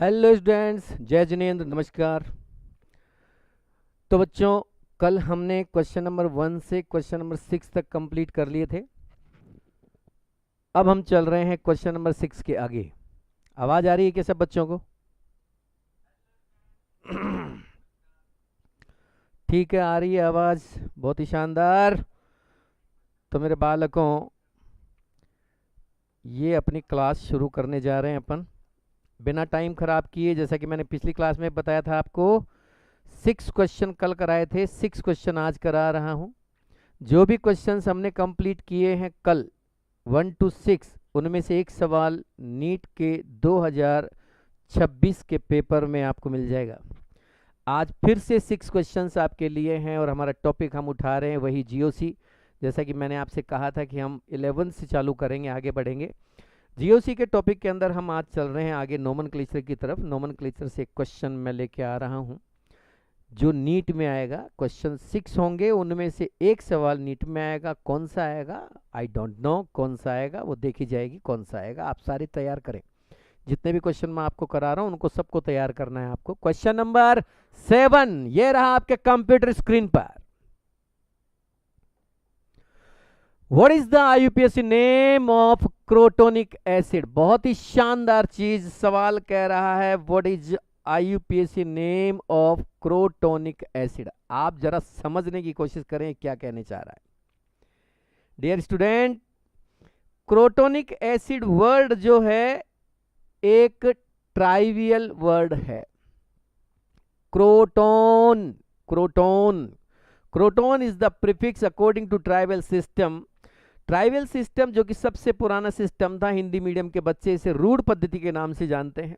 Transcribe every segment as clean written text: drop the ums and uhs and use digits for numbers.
Hello students, जय जिनेंद्र, नमस्कार। तो बच्चों, कल हमने क्वेश्चन नंबर 1 से क्वेश्चन नंबर 6 तक कंप्लीट कर लिए थे। अब हम चल रहे हैं क्वेश्चन नंबर 6 के आगे। आवाज आ रही है क्या सब बच्चों को? ठीक है, आ रही है आवाज, बहुत ही शानदार। तो मेरे बालकों, ये अपनी क्लास शुरू करने जा रहे हैं अपन बिना टाइम खराब किए। जैसा कि मैंने पिछली क्लास में बताया था आपको, 6 क्वेश्चन कल कराए थे, 6 क्वेश्चन आज करा रहा हूं। जो भी क्वेश्चंस हमने कंप्लीट किए हैं कल 1 to 6, उनमें से एक सवाल नीट के 2026 के पेपर में आपको मिल जाएगा। आज फिर से 6 क्वेश्चंस आपके लिए हैं और हमारा टॉपिक हम उठा रहे हैं वही जीओसी। जैसा कि मैंने आपसे कहा था कि हम 11 से चालू करेंगे, आगे बढ़ेंगे। जीओसी के टॉपिक के अंदर हम आज चल रहे हैं आगे नोमेनक्लेचर की तरफ। नोमेनक्लेचर से एक क्वेश्चन मैं लेके आ रहा हूं जो नीट में आएगा। क्वेश्चन 6 होंगे, उनमें से एक सवाल नीट में आएगा। कौन सा आएगा आई डोंट नो, कौन सा आएगा वो देखी जाएगी। कौन सा आएगा आप सारे तैयार करें। जितने भी क्वेश्चन मैं आपको करा रहा हूं उनको सबको तैयार करना है आपको। क्वेश्चन नंबर 7 ये रहा आपके कंप्यूटर स्क्रीन पर। What is the IUPAC name of crotonic acid? बहुत ही शानदार चीज सवाल कह रहा है, what is IUPAC name of crotonic acid. आप जरा समझने की कोशिश करें क्या कहने चाह रहा है। Dear student, crotonic acid word जो है एक ट्राइवियल वर्ड है। Croton, croton, croton is the prefix according to tribal system. Tribal system जो कि सबसे पुराना सिस्टम था, हिंदी मीडियम के बच्चे इसे रूढ़ पद्धति के नाम से जानते हैं।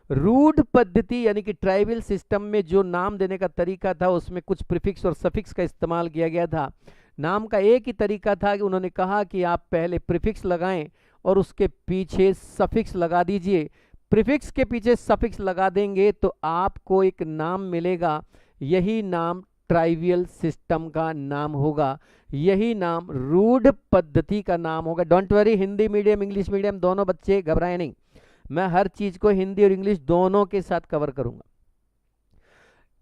रूढ़ पद्धति यानी कि ट्राइबल सिस्टम में जो नाम देने का तरीका था उसमें कुछ प्रीफिक्स और सफिक्स का इस्तेमाल किया गया था। नाम का एक ही तरीका था कि उन्होंने कहा कि आप पहले प्रीफिक्स लगाएं और उसके पीछे सफिक्स लगा दीजिए। प्रीफिक्स के पीछे सफिक्स लगा देंगे तो आपको एक नाम मिलेगा, यही नाम ट्राइवियल सिस्टम का नाम होगा, यही नाम रूढ़ पद्धति का नाम होगा। Don't worry, Hindi medium English medium दोनों बच्चे घबराए नहीं, मैं हर चीज को हिंदी और इंग्लिश दोनों के साथ कवर करूंगा।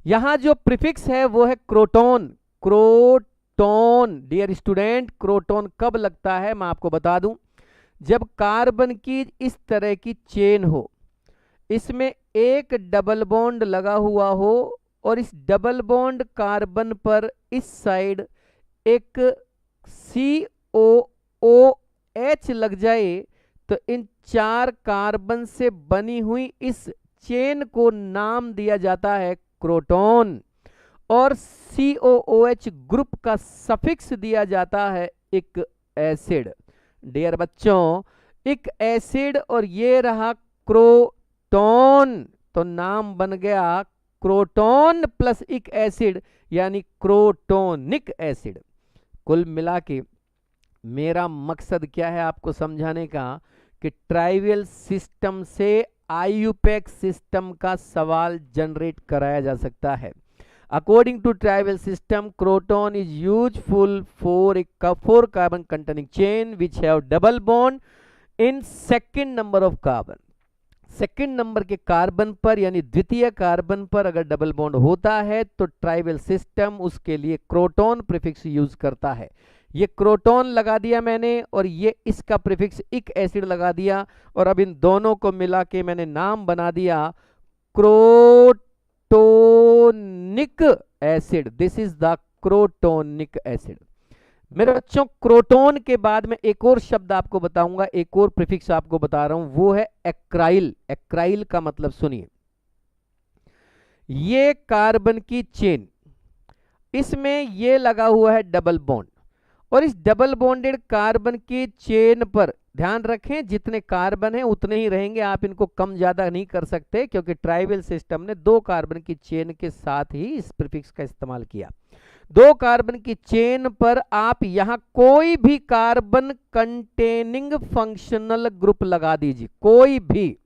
यहां जो प्रीफिक्स है वो है croton. Croton dear student, croton कब लगता है मैं आपको बता दूं। जब कार्बन की इस तरह की चेन हो, इसमें एक डबल बॉन्ड लगा हुआ हो और इस डबल बॉन्ड कार्बन पर इस साइड एक COOH लग जाए तो इन 4 कार्बन से बनी हुई इस चेन को नाम दिया जाता है क्रोटोन और COOH ग्रुप का सफिक्स दिया जाता है एक एसिड। डियर बच्चों, एक एसिड और ये रहा क्रोटोन, तो नाम बन गया क्रोटोन प्लस एक एसिड यानी क्रोटोनिक एसिड। कुल मिला के मेरा मकसद क्या है आपको समझाने का कि ट्राइवियल सिस्टम से आईयूपैक सिस्टम का सवाल जनरेट कराया जा सकता है। According to trivial system, croton is useful for a 4 carbon containing chain which have double bond in second number of carbon. Second number के कार्बन पर यानी द्वितीय कार्बन पर अगर डबल बॉन्ड होता है तो ट्राइबल सिस्टम उसके लिए क्रोटोन प्रीफिक्स यूज करता है। ये क्रोटोन लगा दिया मैंने और ये इसका प्रीफिक्स इक एसिड लगा दिया और अब इन दोनों को मिला के मैंने नाम बना दिया crotonic acid. This is the crotonic acid. मेरे बच्चों, क्रोटोन के बाद में एक और शब्द आपको बताऊंगा, एक और प्रीफिक्स आपको बता रहा हूं, वो है एक्राइल। एक्राइल का मतलब सुनिए, ये कार्बन की चेन, इसमें ये लगा हुआ है डबल बॉन्ड और इस डबल बॉन्डेड कार्बन की चेन पर ध्यान रखें जितने कार्बन हैं उतने ही रहेंगे, आप इनको कम ज्यादा नहीं कर सकते क्योंकि ट्राइबल सिस्टम ने 2 कार्बन की चेन के साथ ही इस प्रीफिक्स का इस्तेमाल किया। 2 कार्बन की चेन पर आप यहां कोई भी कार्बन कंटेनिंग फंक्शनल ग्रुप लगा दीजिए, कोई भी।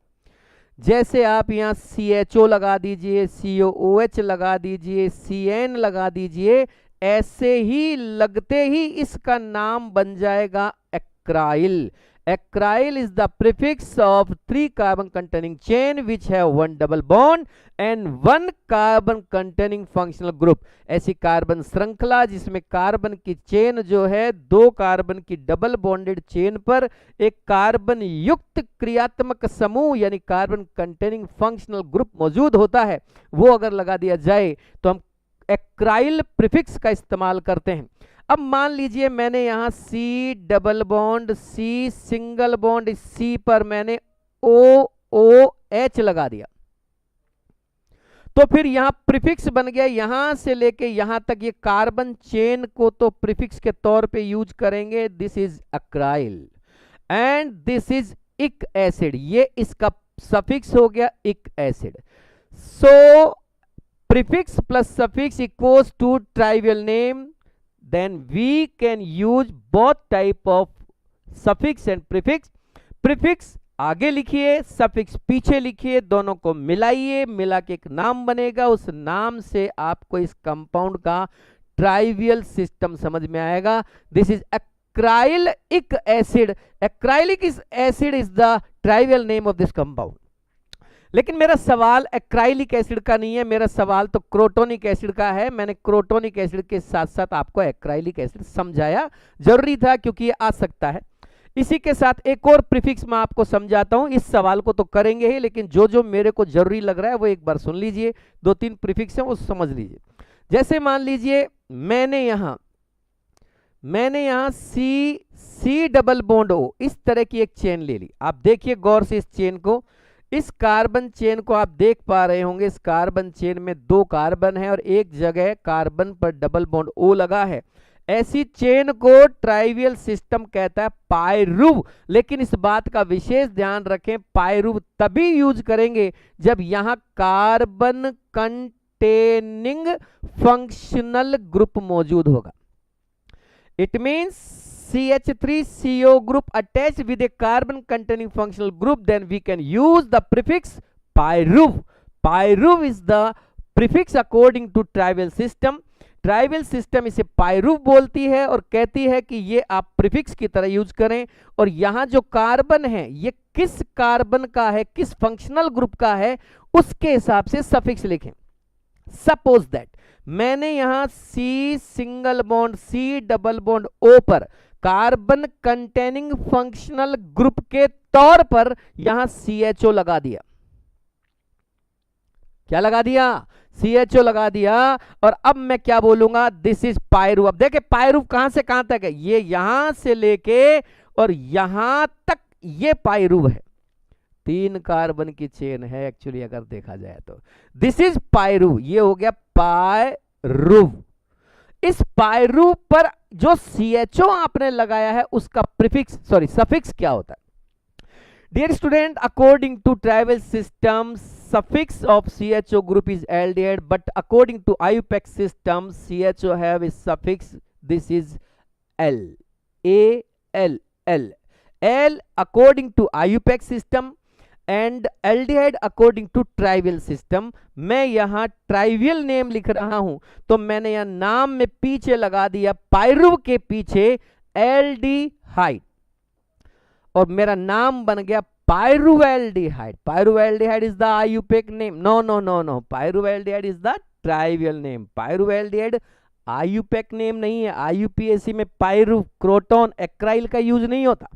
जैसे आप यहां CHO लगा दीजिए, COOH लगा दीजिए, CN लगा दीजिए, ऐसे ही लगते ही इसका नाम बन जाएगा एक्राइल। Acryl is the prefix of 3 carbon containing chain which have 1 double bond and 1 carbon containing functional group. ऐसी कार्बन श्रृंखला जिसमें कार्बन की चेन जो है 2 कार्बन की डबल बॉन्डेड चेन पर एक कार्बन युक्त क्रियात्मक समूह यानी कार्बन कंटेनिंग फंक्शनल ग्रुप मौजूद होता है, वो अगर लगा दिया जाए तो हम एक्राइल प्रीफिक्स का इस्तेमाल करते हैं। अब मान लीजिए मैंने यहां C double bond C single bond C पर मैंने ओ ओ एच लगा दिया, तो फिर यहां प्रीफिक्स बन गया। यहां से लेके यहां तक ये कार्बन चेन को तो प्रीफिक्स के तौर पे यूज करेंगे। This is acryl and this is ic acid, ये इसका सफिक्स हो गया ic acid. So prefix plus suffix equals to trivial name, then we can use both type of suffix and prefix। prefix आगे लिखिए, suffix पीछे लिखिए, दोनों को मिलाइए, मिला के एक नाम बनेगा। उस नाम से आपको इस कंपाउंड का ट्राइवियल सिस्टम समझ में आएगा। This is acrylic acid। acrylic acid is the trivial name of this compound। लेकिन मेरा सवाल एक्राइलिक एसिड का नहीं है, मेरा सवाल तो क्रोटोनिक एसिड का है। मैंने क्रोटोनिक एसिड के साथ साथ आपको एक्राइलिक एसिड समझाया, जरूरी था क्योंकि ये आ सकता है। इसी के साथ एक और प्रीफिक्स मैं आपको समझाता हूं। इस सवाल को तो करेंगे ही, लेकिन जो जो मेरे को जरूरी लग रहा है वो एक बार सुन लीजिए। 2-3 प्रीफिक्स हैं वो समझ लीजिए। जैसे मान लीजिए मैंने यहां सी डबल बॉन्ड ओ इस तरह की एक चेन ले ली। आप देखिए गौर से इस चेन को, इस कार्बन चेन को आप देख पा रहे होंगे। इस कार्बन चेन में 2 कार्बन है और एक जगह कार्बन पर डबल बॉन्ड ओ लगा है। ऐसी चेन को ट्राइवियल सिस्टम कहता है पायरुव। लेकिन इस बात का विशेष ध्यान रखें, पायरुव तभी यूज करेंगे जब यहां कार्बन कंटेनिंग फंक्शनल ग्रुप मौजूद होगा। It means CH3CO group attached with a carbon containing functional group, then we can use the prefix pyruv। pyruv is the prefix according to trivial system। Trivial system इसे पायरुव बोलती है और कहती है कि ये आप प्रीफिक्स की तरह यूज करें। और यहां जो कार्बन है ये किस कार्बन का है, किस फंक्शनल ग्रुप का है, उसके हिसाब से सफिक्स लिखें। सपोज दैट मैंने यहां C single bond C double bond O पर कार्बन कंटेनिंग फंक्शनल ग्रुप के तौर पर यहां CHO लगा दिया। क्या लगा दिया? CHO लगा दिया। और अब मैं क्या बोलूंगा? This is pyruv. अब देखे पायरुव कहां से कहां तक है, ये यहां से लेके और यहां तक ये पायरुव है। 3 कार्बन की चेन है एक्चुअली अगर देखा जाए तो। दिस इज पायरुव, ये हो गया पायरुव। इस पायरुव पर जो CHO आपने लगाया है उसका प्रीफिक्स सफिक्स क्या होता है? Dear student, according to trivial system suffix of CHO group is aldehyde, but according to IUPAC system CHO have a suffix, this is L, AL, L according to IUPAC system and aldehyde according to trivial system। मैं यहां trivial name लिख रहा हूं तो मैंने यहां नाम में पीछे लगा दिया पायरुव के पीछे एल्डिहाइड और मेरा नाम बन गया pyruvaldehyde। pyruvaldehyde is the IUPAC name। No, pyruvaldehyde is the trivial name। pyruvaldehyde IUPAC name नहीं है। IUPAC में पायरुव क्रोटोन एक्राइल का यूज नहीं होता।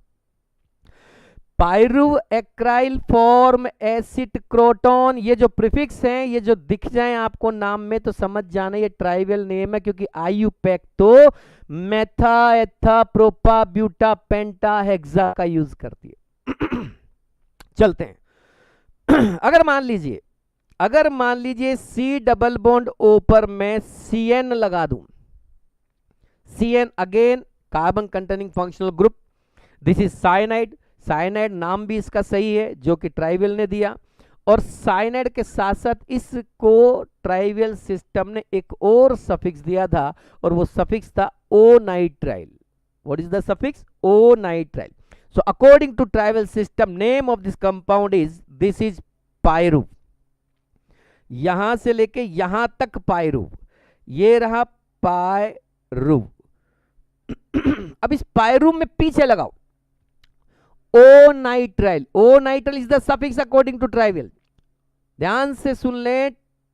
पायरुव एक्राइल फॉर्म एसिड क्रोटोन, ये जो प्रीफिक्स हैं ये जो दिख जाएं आपको नाम में तो समझ जाना ये ट्राइवियल नेम है, क्योंकि IUPAC तो मेथा etha propa buta penta hexa का यूज करती है। चलते हैं। अगर मान लीजिए सी डबल बॉन्ड ओ पर मैं CN लगा दूं, CN again carbon containing functional group. This is cyanide. Cyanide नाम भी इसका सही है जो कि ट्राइवियल ने दिया। और साइनाइड के साथ साथ इसको ट्राइवियल सिस्टम ने एक और सफिक्स दिया था और वो सफिक्स था o nitrile. What is the suffix? O nitrile. So according to trivial system name of this compound is, this is pyruv। यहां से लेके यहां तक पायरुव, ये रहा पायरुव। अब इस पायरुव में पीछे लगाओ o nitrile, o nitrile is the suffix according to trivial. ध्यान से सुन ले,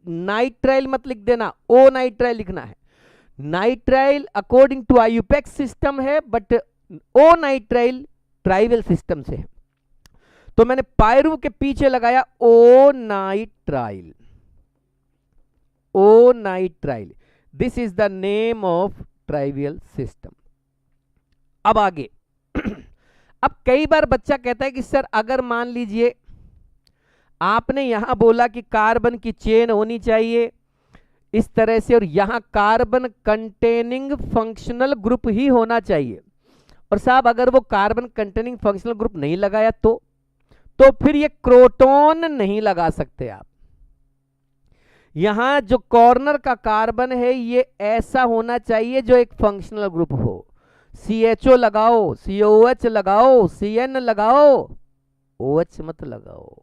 नाइट्राइल मत लिख देना, ओ नाइट्राइल लिखना है। Nitrile according to IUPACs system है, but o nitrile trivial system से है। तो मैंने पायरू के पीछे लगाया o nitrile, o nitrile, this is the name of trivial system. अब आगे अब कई बार बच्चा कहता है कि सर अगर मान लीजिए आपने यहां बोला कि कार्बन की चेन होनी चाहिए इस तरह से, और यहां कार्बन कंटेनिंग फंक्शनल ग्रुप ही होना चाहिए, और साहब अगर वो कार्बन कंटेनिंग फंक्शनल ग्रुप नहीं लगाया तो फिर ये क्रोटोन नहीं लगा सकते आप। यहां जो कॉर्नर का कार्बन है ये ऐसा होना चाहिए जो एक फंक्शनल ग्रुप हो। CHO लगाओ, COH लगाओ, CN लगाओ, OH मत लगाओ,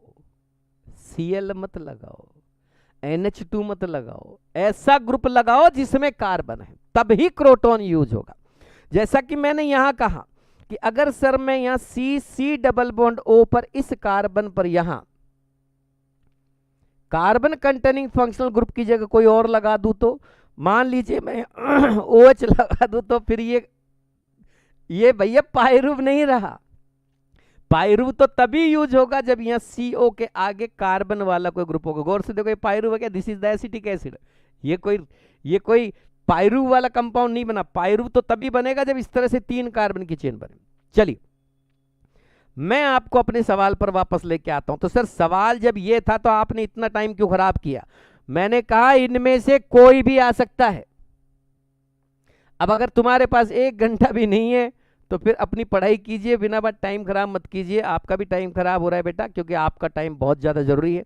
Cl मत लगाओ, NH2 मत लगाओ, ऐसा ग्रुप लगाओ जिसमें कार्बन है, तभी क्रोटोन यूज होगा। जैसा कि मैंने यहां कहा कि अगर सर मैं यहां C डबल बॉन्ड O पर इस कार्बन पर यहां कार्बन कंटेनिंग फंक्शनल ग्रुप की जगह कोई और लगा दूं, तो मान लीजिए मैं OH लगा दूं, तो फिर ये भैया पायरूव नहीं रहा। पायरूव तो तभी यूज होगा जब यहाँ CO के आगे कार्बन वाला कोई ग्रुप होगा। गौर से देखो ये पायरूव है क्या, this is the acetic acid. ये कोई पायरूव वाला कंपाउंड नहीं बना। पायरूव तो तभी बनेगा जब इस तरह से 3 कार्बन की चेन बने। चलिए मैं आपको अपने सवाल पर वापस लेके आता हूं। तो सर सवाल जब ये था तो आपने इतना टाइम क्यों खराब किया? मैंने कहा इनमें से कोई भी आ सकता है। अब अगर तुम्हारे पास 1 घंटा भी नहीं है तो फिर अपनी पढ़ाई कीजिए, बिना बात टाइम खराब मत कीजिए। आपका भी टाइम खराब हो रहा है बेटा, क्योंकि आपका टाइम बहुत ज़्यादा ज़रूरी है।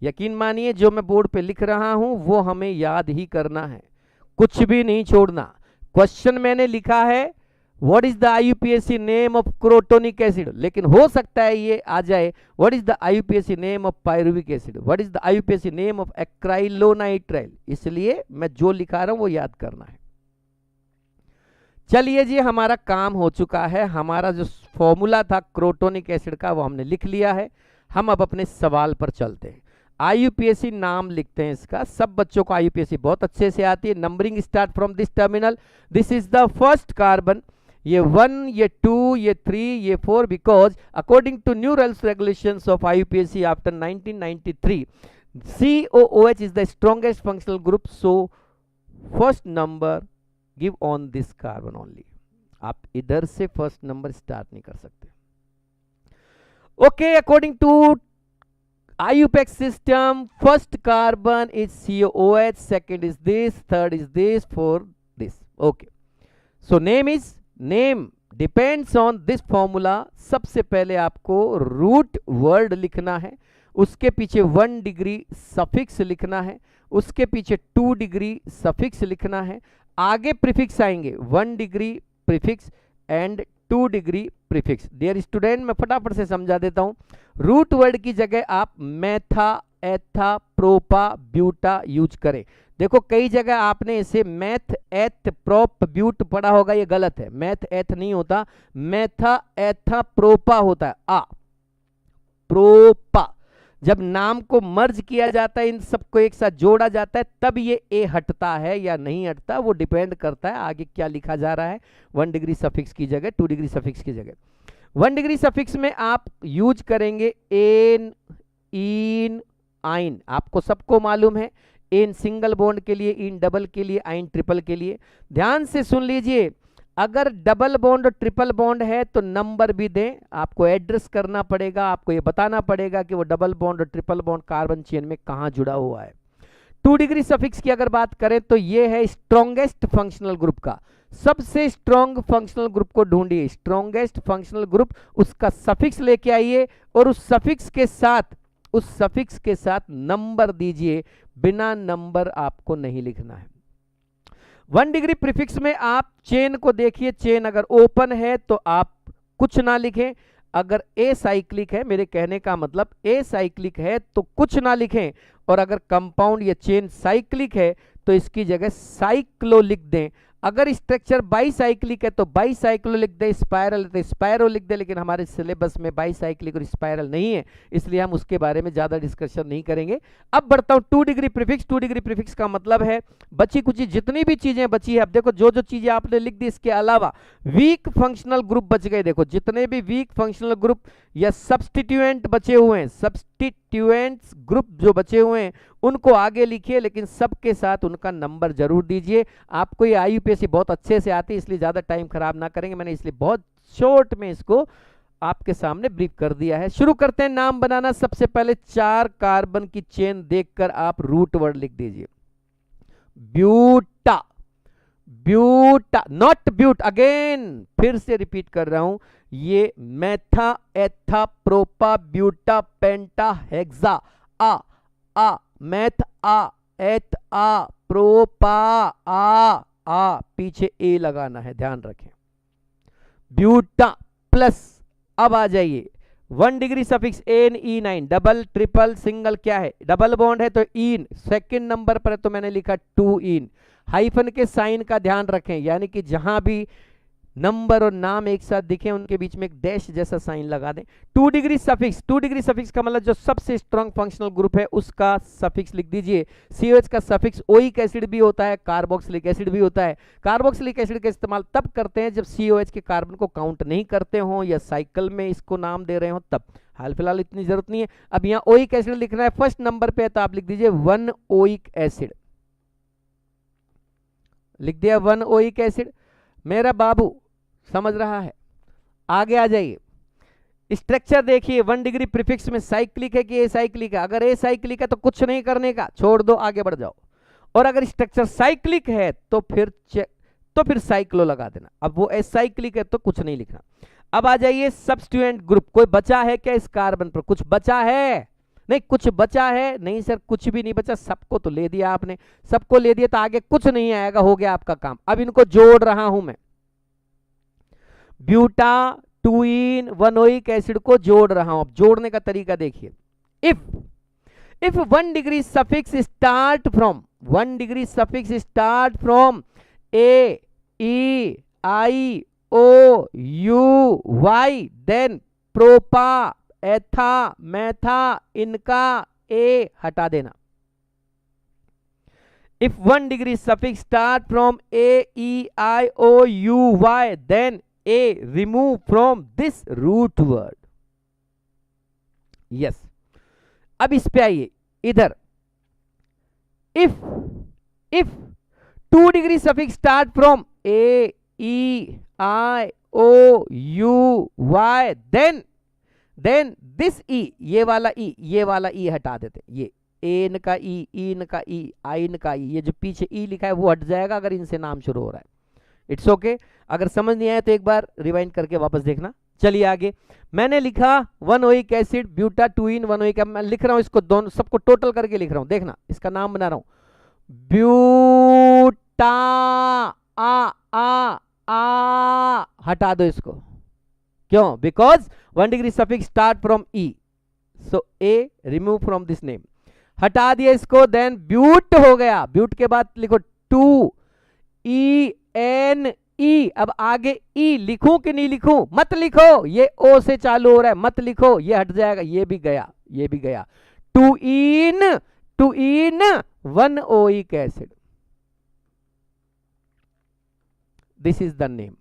यकीन मानिए जो मैं बोर्ड पे लिख रहा हूं वो हमें याद ही करना है, कुछ भी नहीं छोड़ना। क्वेश्चन मैंने लिखा है what is the IUPAC name of crotonic acid, लेकिन हो सकता है ये आ जाए what is the IUPAC name of pyruvic acid, what is the IUPAC name of acrylonitrile. इसलिए मैं जो लिखा रहा हूं वो याद करना है। चलिए जी, हमारा काम हो चुका है। हमारा जो फॉर्मूला था क्रोटोनिक एसिड का वो हमने लिख लिया है। हम अब अपने सवाल पर चलते हैं। IUPAC नाम लिखते हैं इसका। सब बच्चों को IUPAC बहुत अच्छे से आती है। Numbering start from this terminal. This is the first carbon, ये 1, ये 2, ये 3, ये 4, because according to new rules regulations of IUPAC after 1993 COOH is the strongest functional group, so first number give on this carbon only. आप इधर से first number start नहीं कर सकते। Okay, according to IUPAC system, first carbon is COOH, second is this, third is this, fourth this. Okay, so name depends on this formula. सबसे पहले आपको root word लिखना है, उसके पीछे 1 डिग्री सफिक्स लिखना है, उसके पीछे 2 डिग्री सफिक्स लिखना है, आगे प्रीफिक्स आएंगे 1 degree prefix and 2 degree prefix. Dear student, मैं फटाफट से समझा देता हूं। रूट वर्ड की जगह आप मेथा, एथा, प्रोपा, ब्यूटा यूज करें। देखो कई जगह आपने इसे मैथ, एथ, प्रोप, ब्यूट पढ़ा होगा, ये गलत है। मैथ एथ नहीं होता, मेथा, एथा, प्रोपा होता है। प्रोपा। जब नाम को मर्ज किया जाता है, इन सबको एक साथ जोड़ा जाता है, तब ये ए हटता है या नहीं हटता, वो डिपेंड करता है आगे क्या लिखा जा रहा है। 1 डिग्री सफिक्स की जगह 2 डिग्री सफिक्स की जगह 1 डिग्री सफिक्स में आप यूज करेंगे एन, इन, आइन। आपको सबको मालूम है, एन सिंगल बॉन्ड के लिए, इन डबल के लिए, आइन ट्रिपल के लिए। ध्यान से सुन लीजिए, अगर डबल बॉन्ड और ट्रिपल बॉन्ड है तो नंबर भी दें, आपको एड्रेस करना पड़ेगा, आपको ये बताना पड़ेगा कि वो डबल बॉन्ड और ट्रिपल बॉन्ड कार्बन चेन में कहां जुड़ा हुआ है। 2 डिग्री सफिक्स की अगर बात करें तो ये है स्ट्रॉन्गेस्ट फंक्शनल ग्रुप का। सबसे स्ट्रॉन्ग फंक्शनल ग्रुप को ढूंढिए, स्ट्रॉन्गेस्ट फंक्शनल ग्रुप, उसका सफिक्स लेके आइए और उस सफिक्स के साथ नंबर दीजिए। बिना नंबर आपको नहीं लिखना है। 1 डिग्री प्रीफिक्स में आप चेन को देखिए, चेन अगर ओपन है तो आप कुछ ना लिखें, अगर ए साइक्लिक है, मेरे कहने का मतलब ए साइक्लिक है तो कुछ ना लिखें, और अगर कंपाउंड या चेन साइक्लिक है तो इसकी जगह साइक्लो लिख दें। अगर स्ट्रक्चर बाईसाइक्लिक है तो बाईसाइक्लो लिख दे, स्पाइरल तो स्पाइरो लिख दे, लेकिन हमारे सिलेबस में बाईसाइक्लिक और स्पाइरल नहीं है, इसलिए हम उसके बारे में ज्यादा डिस्कशन नहीं करेंगे। अब बढ़ता हूं 2 डिग्री प्रीफिक्स। 2 डिग्री प्रीफिक्स का मतलब है बची कुछ जितनी भी चीजें बची है, अब देखो जो जो चीजें आपने लिख दी इसके अलावा वीक फंक्शनल ग्रुप बच गए। देखो जितने भी वीक फंक्शनल ग्रुप या सब्स्टिट्यूएंट बचे हुए हैं, सब्स्टिट्यूएंट्स ग्रुप जो बचे हुए हैं उनको आगे लिखिए, लेकिन सबके साथ उनका नंबर जरूर दीजिए। आपको ये IUPAC बहुत अच्छे से आती है, इसलिए ज्यादा टाइम खराब ना करेंगे, मैंने इसलिए बहुत शॉर्ट में इसको आपके सामने ब्रीफ कर दिया है। शुरू करते हैं नाम बनाना। सबसे पहले 4 कार्बन की चेन देखकर आप रूट वर्ड लिख दीजिए। Buta, buta, not but, again फिर से रिपीट कर रहा हूं, ये metha etha propa buta penta hexa, ah meth ah eth ah प्रोपा आ पीछे ए लगाना है, ध्यान रखें। ब्यूटा प्लस, अब आ जाइए 1 degree suffix NE9, double triple single क्या है, डबल बॉन्ड है तो इन, सेकंड नंबर पर तो मैंने लिखा 2 इन। हाइफन के साइन का ध्यान रखें, यानी कि जहां भी नंबर और नाम एक साथ दिखे उनके बीच में एक डैश जैसा साइन लगा दें। 2 डिग्री सफिक्स, 2 डिग्री सफिक्स का मतलब जो सबसे स्ट्रॉन्ग फंक्शनल ग्रुप है उसका सफिक्स लिख दीजिए। COH का सफिक्स ओइक एसिड भी होता है, कार्बोक्सिलिक एसिड भी होता है। कार्बोक्सिलिक एसिड का इस्तेमाल तब करते हैं जब COH के कार्बन को काउंट नहीं करते हो या साइकिल में इसको नाम दे रहे हो तब, हाल फिलहाल इतनी जरूरत नहीं है। अब यहाँ ओइक एसिड लिखना है, फर्स्ट नंबर पे है तो आप लिख दीजिए 1 ओइक एसिड, लिख दिया 1 ओइक एसिड। मेरा बाबू समझ रहा है, आगे आ जाइए। स्ट्रक्चर देखिए, 1 डिग्री प्रीफिक्स में साइक्लिक है कि एसाइक्लिक है। अगर एसाइक्लिक है तो कुछ नहीं करने का, छोड़ दो, आगे बढ़ जाओ। और अगर स्ट्रक्चर साइक्लिक है तो फिर साइक्लो लगा देना। अब वो एसाइक्लिक है तो कुछ नहीं लिखना। अब आ जाइए सब्स्टिट्यूएंट ग्रुप, कोई बचा है क्या इस कार्बन पर, कुछ बचा है? नहीं, कुछ बचा है? नहीं सर, कुछ भी नहीं बचा, सबको तो ले दिया आपने, सबको ले दिया तो आगे कुछ नहीं आएगा, हो गया आपका काम। अब इनको जोड़ रहा हूं मैं, ब्यूटा 2 इन 1 ओइक एसिड को जोड़ रहा हूं। अब जोड़ने का तरीका देखिए, if 1 degree suffix start from, 1 degree suffix start from AEIOUY, then propa etha metha इनका ए हटा देना। If 1 degree suffix start from AEIOUY, then A remove from this root word. Yes. अब इस पे आइए इधर, if 2 degree suffix start from AEIOUY, then this E, ये वाला E हटा देते, ये एन का ई, इन का ई, आइन का ई, ये जो पीछे ई लिखा है वो हट जाएगा अगर इनसे नाम शुरू हो रहा है। It's okay. अगर समझ नहीं आया तो एक बार रिवाइंड करके वापस देखना। चलिए आगे, मैंने लिखा 1 oic acid buta 2 en 1 oic, मैं लिख रहा हूं इसको दोनों सबको टोटल करके लिख रहा हूं, देखना इसका नाम बना रहा हूं ब्यूटा आ हटा दो इसको, क्यों? Because 1 degree suffix start from E, so A remove from this name, हटा दिया इसको। देन ब्यूट हो गया, ब्यूट के बाद लिखो 2 ENE। अब आगे ई लिखूं कि नहीं लिखूं? मत लिखो, ये ओ से चालू हो रहा है, मत लिखो, ये हट जाएगा, ये भी गया, ये भी गया। 2 en 1 oic acid, this is the name.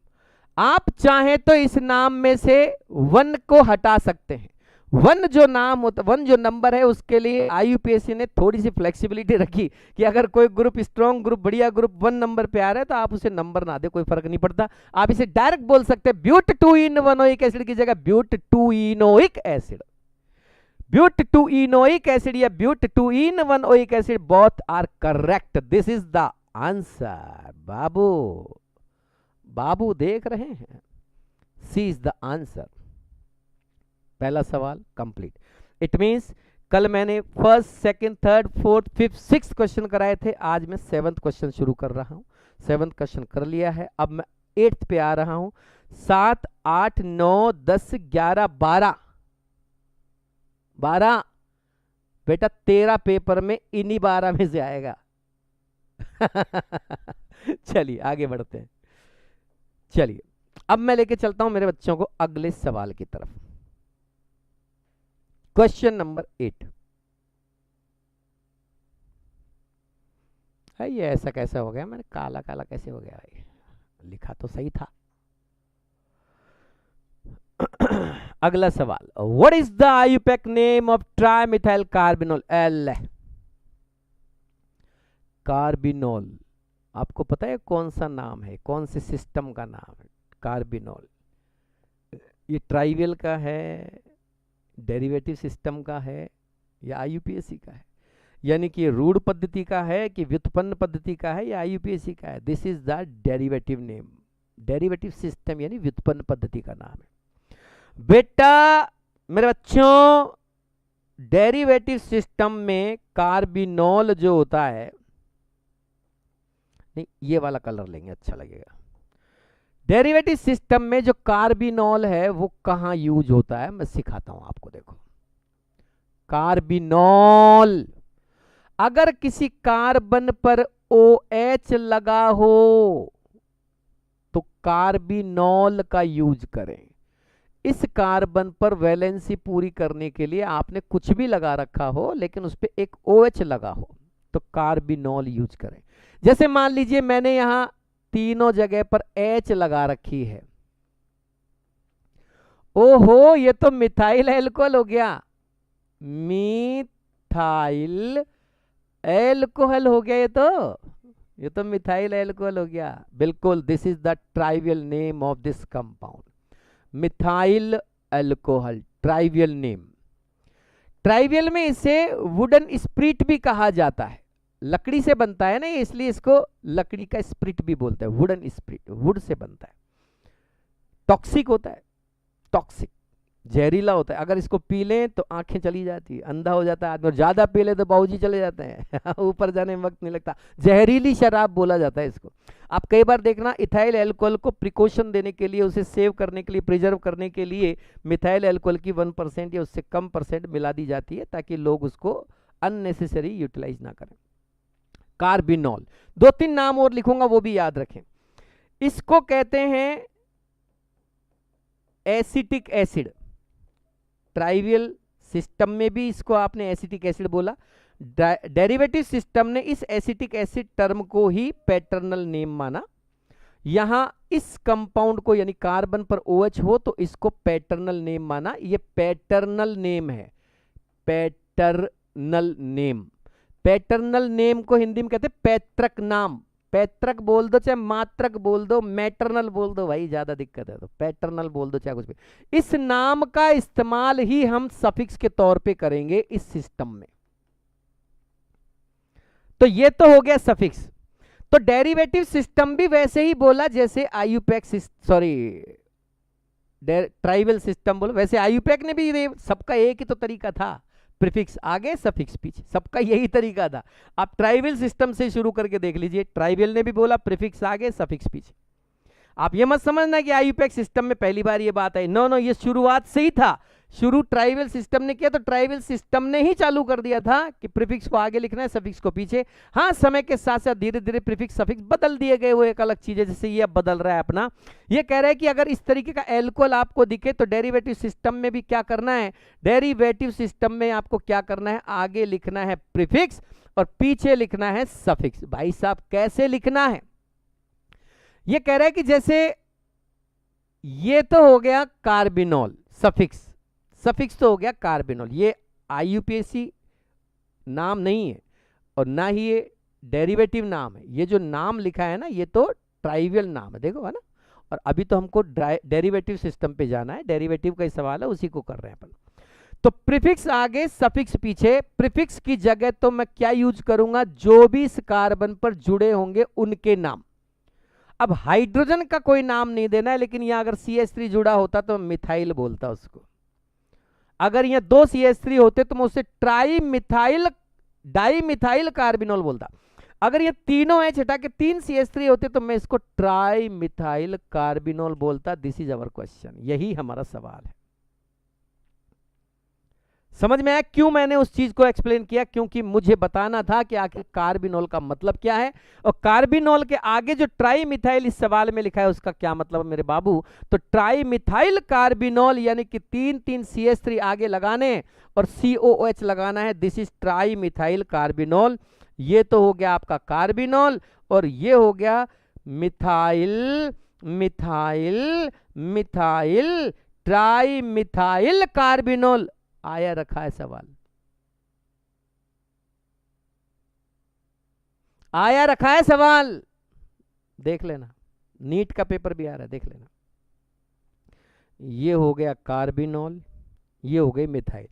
आप चाहें तो इस नाम में से 1 को हटा सकते हैं। 1 जो नाम होता, 1 जो नंबर है उसके लिए IUPAC ने थोड़ी सी फ्लेक्सिबिलिटी रखी कि अगर कोई ग्रुप स्ट्रॉन्ग ग्रुप, बढ़िया ग्रुप 1 नंबर पे आ रहा है तो आप उसे नंबर ना दे, कोई फर्क नहीं पड़ता। आप इसे डायरेक्ट बोल सकते हैं ब्यूट 2 इन 1 ओइक एसिड की जगह ब्यूट 2 इनोइक एसिड, ब्यूट 2 इनोइक एसिड या but 2 en 1 oic acid, both are correct. This is the answer. बाबू देख रहे हैं, सी इज द आंसर। पहला सवाल कंप्लीट। इट मींस कल मैंने first, second, third, fourth, fifth, sixth question कराए थे, आज मैं 7th क्वेश्चन शुरू कर रहा हूं। 7th क्वेश्चन कर लिया है, अब मैं 8th पे आ रहा हूं। 7, 8, 9, 10, 11, 12 बेटा 13 पेपर में इन्हीं 12 में से आएगा। चलिए आगे बढ़ते हैं। चलिए अब मैं लेके चलता हूं मेरे बच्चों को अगले सवाल की तरफ। क्वेश्चन नंबर 8 है। ये ऐसा कैसा हो गया, मैंने काला काला कैसे हो गया भाई, लिखा तो सही था। अगला सवाल, what is the IUPAC name of trimethyl carbinol? L carbinol, आपको पता है कौन सा नाम है, कौन से सिस्टम का नाम है कार्बिनोल? ये ट्राइवियल का है, डेरिवेटिव सिस्टम का है, या आईयूपीएसी का है? यानी कि रूढ़ पद्धति का है कि व्युत्पन्न पद्धति का है, या आईयूपीएसी का है? This is the derivative name, derivative system यानी व्युत्पन्न पद्धति का नाम है। बेटा मेरे बच्चों, डेरिवेटिव सिस्टम में कार्बिनोल जो होता है, नहीं ये वाला कलर लेंगे अच्छा लगेगा। डेरिवेटिव सिस्टम में जो कार्बिनोल है वो कहां यूज होता है, मैं सिखाता हूं आपको। देखो कार्बिनोल, अगर किसी कार्बन पर OH लगा हो तो कार्बिनोल का यूज करें। इस कार्बन पर वैलेंसी पूरी करने के लिए आपने कुछ भी लगा रखा हो लेकिन उस पर एक OH लगा हो तो कार्बिनोल यूज करें। जैसे मान लीजिए मैंने यहां तीनों जगह पर H लगा रखी है, ओहो ये तो मिथाइल एल्कोहल हो गया, मिथाइल एल्कोहल हो गया, ये तो मिथाइल एल्कोहल हो गया। बिल्कुल, this is the trivial name of this compound, methyl alcohol, trivial name. Trivial में इसे वुडन स्प्रिट भी कहा जाता है, लकड़ी से बनता है ना, इसलिए इसको लकड़ी का स्प्रिट भी बोलते हैं, वुडन स्प्रिट, वुड से बनता है। टॉक्सिक होता है, टॉक्सिक जहरीला होता है, अगर इसको पी लें तो आंखें चली जाती है, अंधा हो जाता है आदमी, और ज्यादा पी ले तो बाबूजी चले जाते हैं ऊपर जाने में वक्त नहीं लगता। जहरीली शराब बोला जाता है इसको। आप कई बार देखना इथाइल अल्कोहल को प्रिकॉशन देने के लिए, उसे सेव करने के लिए, प्रिजर्व करने के लिए मिथाइल अल्कोहल की 1% या उससे कम % मिला दी जाती है ताकि लोग उसको अननेसेसरी यूटिलाइज ना करें। कार्बिनोल, 2-3 नाम और लिखूंगा वो भी याद रखें। इसको कहते हैं एसिटिक एसिड, ट्राइवियल सिस्टम में भी इसको आपने एसिटिक एसिड बोला। डेरिवेटिव सिस्टम ने इस एसिटिक एसिड टर्म को ही पैटर्नल नेम माना। यहां इस कंपाउंड को यानी कार्बन पर OH हो तो इसको पैटर्नल नेम माना। ये पैटर्नल नेम है, पैटर्नल नेम। पैटर्नल नेम को हिंदी में कहते हैं पैतृक नाम। पैतृक बोल दो चाहे मात्रक बोल दो, मैटरनल बोल दो भाई, ज्यादा दिक्कत है तो पैटर्नल बोल दो चाहे कुछ भी। इस नाम का इस्तेमाल ही हम सफिक्स के तौर पे करेंगे इस सिस्टम में। तो ये तो हो गया सफिक्स। तो डेरिवेटिव सिस्टम भी वैसे ही बोला जैसे आईयूपैक, सॉरी ट्राइवल सिस्टम बोलो, वैसे आईयूपैक ने भी, सबका एक ही तो तरीका था, प्रीफिक्स आगे सफिक्स पीछे, सबका यही तरीका था। आप ट्राइवियल सिस्टम से शुरू करके देख लीजिए, ट्राइवियल ने भी बोला प्रीफिक्स आगे सफिक्स पीछे। आप ये मत समझना कि आईयूपैक सिस्टम में पहली बार ये बात आई, नो नो, ये शुरुआत से ही था। शुरू ट्राइवियल सिस्टम ने किया तो ट्राइवियल सिस्टम ने ही चालू कर दिया था कि प्रीफिक्स को आगे लिखना है, सफिक्स को पीछे। हाँ, समय के साथ साथ धीरे धीरे प्रीफिक्स सफिक्स बदल दिए गए, वो एक अलग चीज है, जैसे ये अब बदल रहा है अपना। ये कह रहा है कि अगर इस तरीके का एल्कोहल आपको दिखे तो डेरिवेटिव सिस्टम में भी क्या करना है, डेरिवेटिव सिस्टम में आपको क्या करना है, आगे लिखना है प्रीफिक्स और पीछे लिखना है सफिक्स। भाई साहब कैसे लिखना है? ये कह रहा है कि जैसे ये तो हो गया कार्बिनोल, सफिक्स, सफिक्स तो हो गया कार्बिनोल, ये आईयूपीएसी नाम नहीं है और ना ही ये डेरिवेटिव नाम है। ये जो नाम लिखा है ना, ये तो ट्राइवियल नाम है, देखो है ना। और अभी तो हमको डेरिवेटिव सिस्टम पे जाना है, डेरिवेटिव का ही सवाल है, उसी को कर रहे हैं अपन। तो प्रीफिक्स आगे सफिक्स पीछे। प्रीफिक्स की जगह तो मैं क्या यूज करूंगा, जो भी इस कार्बन पर जुड़े होंगे उनके नाम। अब हाइड्रोजन का कोई नाम नहीं देना है, लेकिन यहां अगर CH3 जुड़ा होता तो मिथाइल बोलता उसको। अगर यहां 2 CH3 होते तो मैं उसे tri methyl di methyl carbinol बोलता। अगर ये तीनों H हटा के 3 CH3 होते तो मैं इसको ट्राई मिथाइल कार्बिनोल बोलता। दिस इज अवर क्वेश्चन, यही हमारा सवाल है। समझ में आया क्यों मैंने उस चीज को एक्सप्लेन किया? क्योंकि मुझे बताना था कि आखिर कार्बिनोल का मतलब क्या है, और कार्बिनोल के आगे जो ट्राई मिथाइल इस सवाल में लिखा है उसका क्या मतलब है मेरे बाबू? तो ट्राई मिथाइल कार्बिनोल यानी कि 3 CH3 आगे लगाने और COOH लगाना है, this is tri methyl carbinol. ये तो हो गया आपका कार्बिनोल, और ये हो गया methyl methyl methyl tri methyl carbinol. आया रखा है सवाल, आया रखा है सवाल, देख लेना, नीट का पेपर भी आ रहा है, देख लेना। ये हो गया कार्बिनोल, ये हो गई मिथाइल,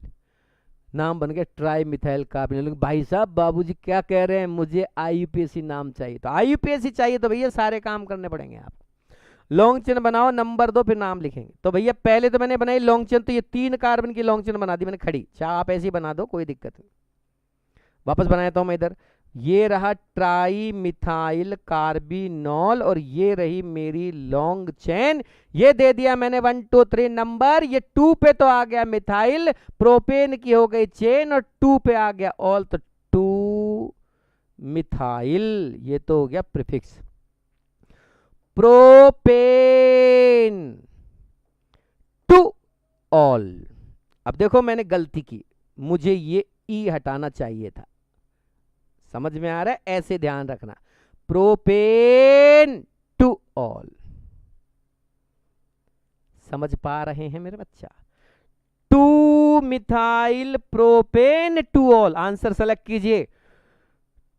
नाम बन गया ट्राई मिथाइल कार्बिनोल। भाई साहब बाबूजी क्या कह रहे हैं, मुझे IUPAC नाम चाहिए। तो IUPAC चाहिए तो भैया सारे काम करने पड़ेंगे आप। लॉन्ग चेन बनाओ, नंबर 2 फिर नाम लिखेंगे। तो भैया पहले तो मैंने बनाई लॉन्ग चेन, तो ये 3 कार्बन की लॉन्ग चेन बना दी मैंने खड़ी, चाहे आप ऐसी बना दो कोई दिक्कत नहीं। वापस बनाया मैं इधर, ये रहा ट्राई मिथाइल कार्बिनोल और ये रही मेरी लॉन्ग चेन। ये दे दिया मैंने 1 2 3 नंबर। ये 2 पे तो आ गया मिथाइल प्रोपेन की हो गई चेन, और 2 पे आ गया ऑल, तो 2 मिथाइल, ये तो हो गया प्रीफिक्स। Propane two all. अब देखो मैंने गलती की, मुझे ये ई हटाना चाहिए था। समझ में आ रहा है? ऐसे ध्यान रखना, प्रोपेन टू ऑल। समझ पा रहे हैं मेरे बच्चा? 2 methyl propane two all, answer select कीजिए।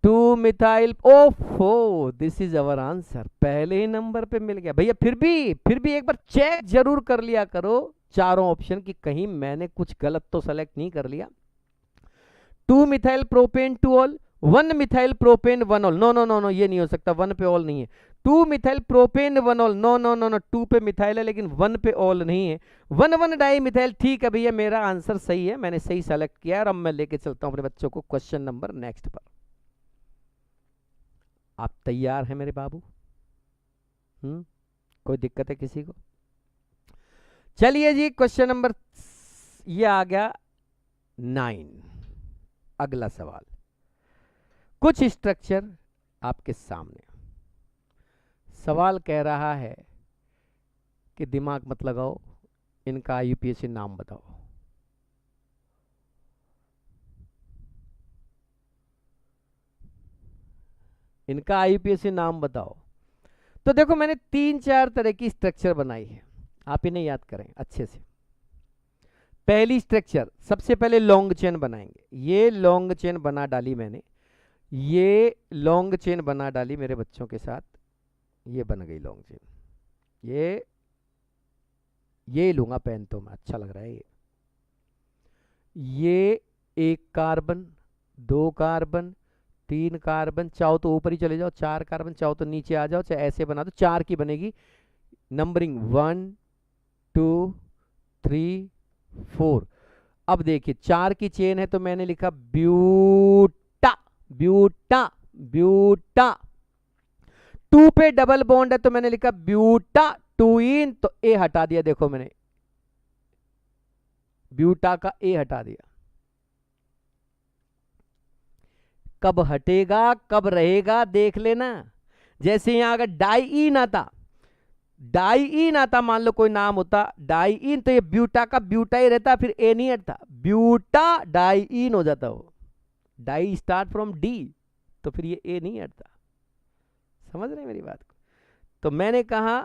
2 मिथाइल, ओफो दिस इज अवर आंसर, पहले ही नंबर पे मिल गया भैया। फिर भी एक बार चेक जरूर कर लिया करो चारों ऑप्शन की, कहीं मैंने कुछ गलत तो सेलेक्ट नहीं कर लिया। 2 methyl propane two ol, 1 methyl propane 1 ol, no no no no, ये नहीं हो सकता, 1 पे ऑल नहीं है। 2 methyl propane 1 ol, no no no no, 2 पे मिथाइल है लेकिन 1 पे ऑल नहीं है। 1 डाई मिथाइल, ठीक है भैया, मेरा आंसर सही है, मैंने सही सेलेक्ट किया। और अब मैं लेके चलता हूं अपने बच्चों को क्वेश्चन नंबर नेक्स्ट पर। आप तैयार हैं मेरे बाबू? कोई दिक्कत है किसी को? चलिए जी, क्वेश्चन नंबर ये आ गया 9। अगला सवाल, कुछ स्ट्रक्चर आपके सामने, सवाल कह रहा है कि दिमाग मत लगाओ, इनका IUPAC नाम बताओ। इनका IUPAC नाम बताओ। तो देखो मैंने 3-4 तरह की स्ट्रक्चर बनाई है, आप इन्हें याद करें अच्छे से। पहली स्ट्रक्चर, सबसे पहले लॉन्ग चेन बनाएंगे। ये लॉन्ग चेन बना डाली मैंने, ये लॉन्ग चेन बना डाली मेरे बच्चों के साथ, ये बन गई लॉन्ग चेन। ये लूंगा पेन तो मैं, अच्छा लग रहा है ये 1 कार्बन, 2 कार्बन, 3 कार्बन, चाहो तो ऊपर ही चले जाओ, 4 कार्बन, चाहो तो नीचे आ जाओ, चाहे ऐसे बना दो, 4 की बनेगी नंबरिंग 1 2 3 4। अब देखिए 4 की चेन है तो मैंने लिखा ब्यूटा ब्यूटा ब्यूटा। 2 पे डबल बॉन्ड है तो मैंने लिखा ब्यूटा टूइन, तो ए हटा दिया, देखो मैंने ब्यूटा का ए हटा दिया। कब हटेगा कब रहेगा देख लेना। जैसे यहां अगर डाईइन आता, डाईइन आता, मान लो कोई नाम होता डाईइन, तो ये ब्यूटा का ब्यूटा ही रहता, फिर ए नहीं हटता, ब्यूटा डाईइन हो जाता। वो डाई स्टार्ट फ्रॉम डी, तो फिर ये ए नहीं हटता। समझ रहे मेरी बात को? तो मैंने कहा,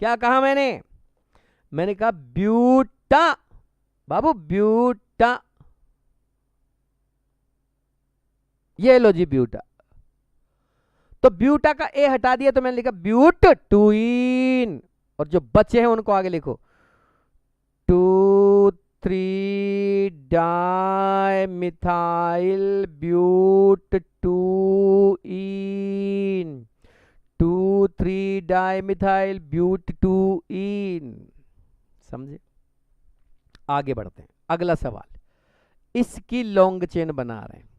क्या कहा मैंने कहा ब्यूटा बाबू, ब्यूटा, ये लो जी ब्यूटा। तो ब्यूटा का ए हटा दिया तो मैंने लिखा ब्यूट टूइन, और जो बचे हैं उनको आगे लिखो 2 3 di methyl but two ene, 2 3 di methyl but two ene. समझे? आगे बढ़ते हैं, अगला सवाल, इसकी लॉन्ग चेन बना रहे हैं।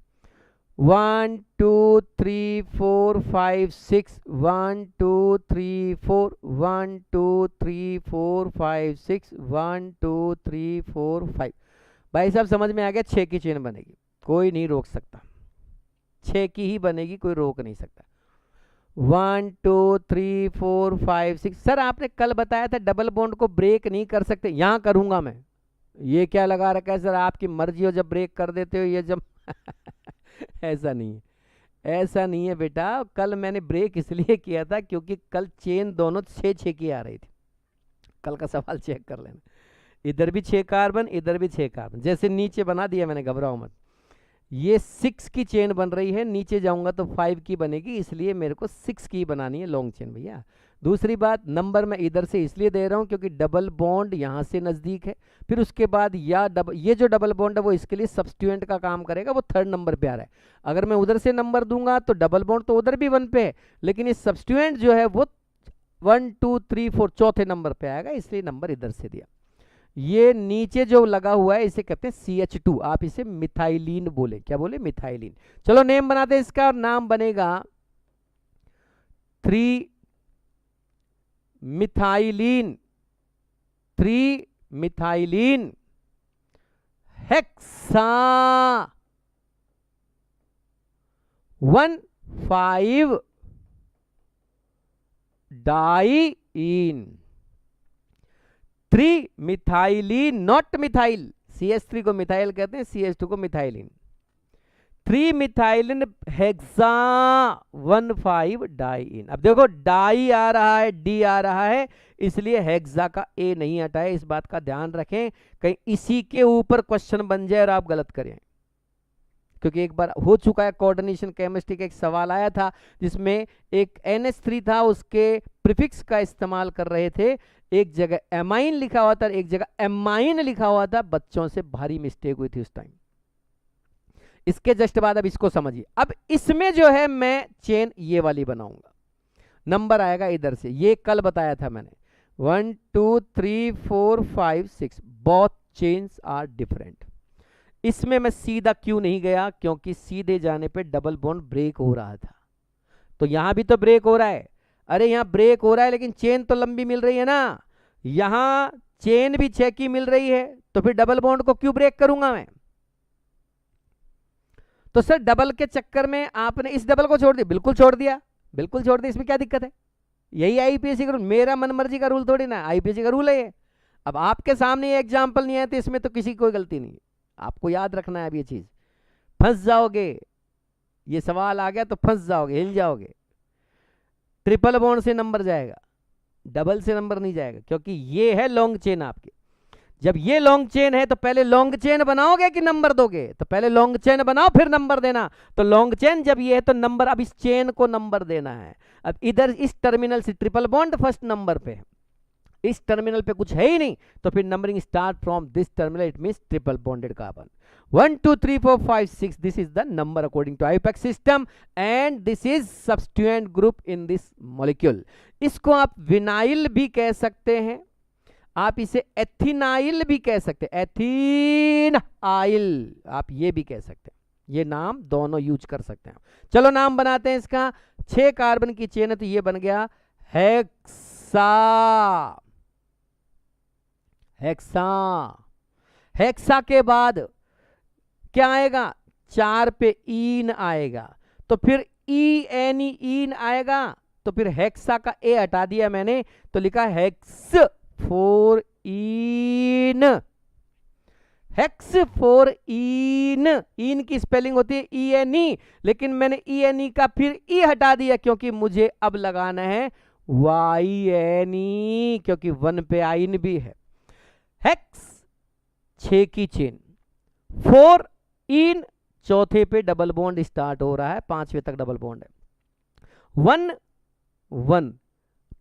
1 2 3 4 5 6, 1 2 3 4, 1 2 3 4 5 6, 1 2 3 4 5। भाई साहब समझ में आ गया, 6 की चेन बनेगी, कोई नहीं रोक सकता, 6 की ही बनेगी, कोई रोक नहीं सकता। 1 2 3 4 5 6। सर आपने कल बताया था डबल बॉन्ड को ब्रेक नहीं कर सकते, यहां करूंगा मैं। ये क्या लगा रखा है सर, आपकी मर्जी हो जब ब्रेक कर देते हो, ये जब ऐसा नहीं है, ऐसा नहीं है बेटा। कल मैंने ब्रेक इसलिए किया था क्योंकि कल चेन दोनों 6 की आ रही थी। कल का सवाल चेक कर लेना, इधर भी 6 कार्बन, इधर भी 6 कार्बन, जैसे नीचे बना दिया मैंने, घबराओ मत। ये 6 की चेन बन रही है, नीचे जाऊंगा तो 5 की बनेगी, इसलिए मेरे को 6 की बनानी है लॉन्ग चेन भैया। दूसरी बात, नंबर मैं इधर से इसलिए दे रहा हूं क्योंकि डबल बॉन्ड यहां से नजदीक है, फिर उसके बाद ये जो डबल बॉन्ड है वो इसके लिए सब्स्टिट्यूएंट का काम करेगा, वो 3rd नंबर पे आ रहा है। अगर मैं उधर से नंबर दूंगा तो डबल बॉन्ड तो उधर भी 1 पे है, लेकिन ये सब्स्टिट्यूएंट जो है वो 1 2 3 4 चौथे नंबर पे आएगा, इसलिए नंबर इधर से दिया। ये नीचे जो लगा हुआ है इसे कहते हैं CH2, आप इसे मिथाइलिन बोले, क्या बोले, मिथाइलिन। चलो नेम बनाते हैं इसका, नाम बनेगा 3 methylene, 3 methylene hexa 1,5 diene. 3 methylene, not methyl, CH3 को मिथाइल कहते हैं, CH2 को मिथाइलिन। 3 methylene hexa 1,5 diene. अब देखो डाई आ रहा है, डी आ रहा है, इसलिए हेक्सा का ए नहीं हटाए, इस बात का ध्यान रखें, कहीं इसी के ऊपर क्वेश्चन बन जाए और आप गलत करें। क्योंकि एक बार हो चुका है, कोऑर्डिनेशन केमिस्ट्री का एक सवाल आया था जिसमें एक NH3 था, उसके प्रीफिक्स का इस्तेमाल कर रहे थे, एक जगह एमाइन लिखा हुआ था, एक जगह एमाइन लिखा हुआ था, बच्चों से भारी मिस्टेक हुई थी उस टाइम। इसके जस्ट बाद अब इसको समझिए, अब इसमें जो है मैं चेन ये वाली बनाऊंगा, नंबर आएगा इधर से, ये कल बताया था मैंने, 1 2 3 4 5 6, बोथ चेन्स आर डिफरेंट। इसमें मैं सीधा क्यों नहीं गया, क्योंकि सीधे जाने पे डबल बॉन्ड ब्रेक हो रहा था, तो यहां भी तो ब्रेक हो रहा है। अरे यहां ब्रेक हो रहा है लेकिन चेन तो लंबी मिल रही है ना, यहां चेन भी 6 की मिल रही है, तो फिर डबल बॉन्ड को क्यों ब्रेक करूंगा मैं। तो सर डबल के चक्कर में आपने इस डबल को छोड़ दिया, बिल्कुल छोड़ दिया, बिल्कुल छोड़ दिया, इसमें क्या दिक्कत है, यही आईपीएससी का रूल, मेरा मनमर्जी का रूल थोड़ी ना, आईपीएससी का रूल है ये। अब आपके सामने ये एग्जाम्पल नहीं है तो इसमें तो किसी की कोई गलती नहीं है, आपको याद रखना है अब ये चीज, फंस जाओगे, ये सवाल आ गया तो फंस जाओगे, हिल जाओगे। ट्रिपल बॉन्ड से नंबर जाएगा, डबल से नंबर नहीं जाएगा, क्योंकि ये है लॉन्ग चेन आपकी। जब ये लॉन्ग चेन है तो पहले लॉन्ग चेन बनाओगे कि नंबर दोगे, तो पहले लॉन्ग चेन बनाओ फिर नंबर देना। तो लॉन्ग चेन जब ये है तो नंबर, अब इस चेन को नंबर देना है। अब इधर इस टर्मिनल से ट्रिपल बॉन्ड फर्स्ट नंबर पे है, इस टर्मिनल पे कुछ है ही नहीं, तो फिर numbering start from this terminal, it means triple bonded carbon. 1 2 3 4 5 6, this is the number according to IUPAC system, and this is substituent group in this molecule. इसको आप विनाइल भी कह सकते हैं, आप इसे एथिनाइल भी कह सकते हैं, एथीनाइल आप ये भी कह सकते हैं, ये नाम दोनों यूज कर सकते हैं। चलो नाम बनाते हैं इसका, 6 कार्बन की चेन है तो ये बन गया हेक्सा, हेक्सा। हेक्सा के बाद क्या आएगा, 4 पे ईन आएगा, तो फिर ईन आएगा, तो फिर हेक्सा का ए हटा दिया मैंने, तो लिखा हेक्स 4 ईन, हेक्स 4 ईन। ईन की स्पेलिंग होती है ENE, लेकिन मैंने ENE का फिर ई हटा दिया क्योंकि मुझे अब लगाना है YNE, क्योंकि 1 पे आइन भी है। हेक्स 6 की चेन, 4 ईन, चौथे पे डबल बॉन्ड स्टार्ट हो रहा है, 5वें तक डबल बॉन्ड है, 1 1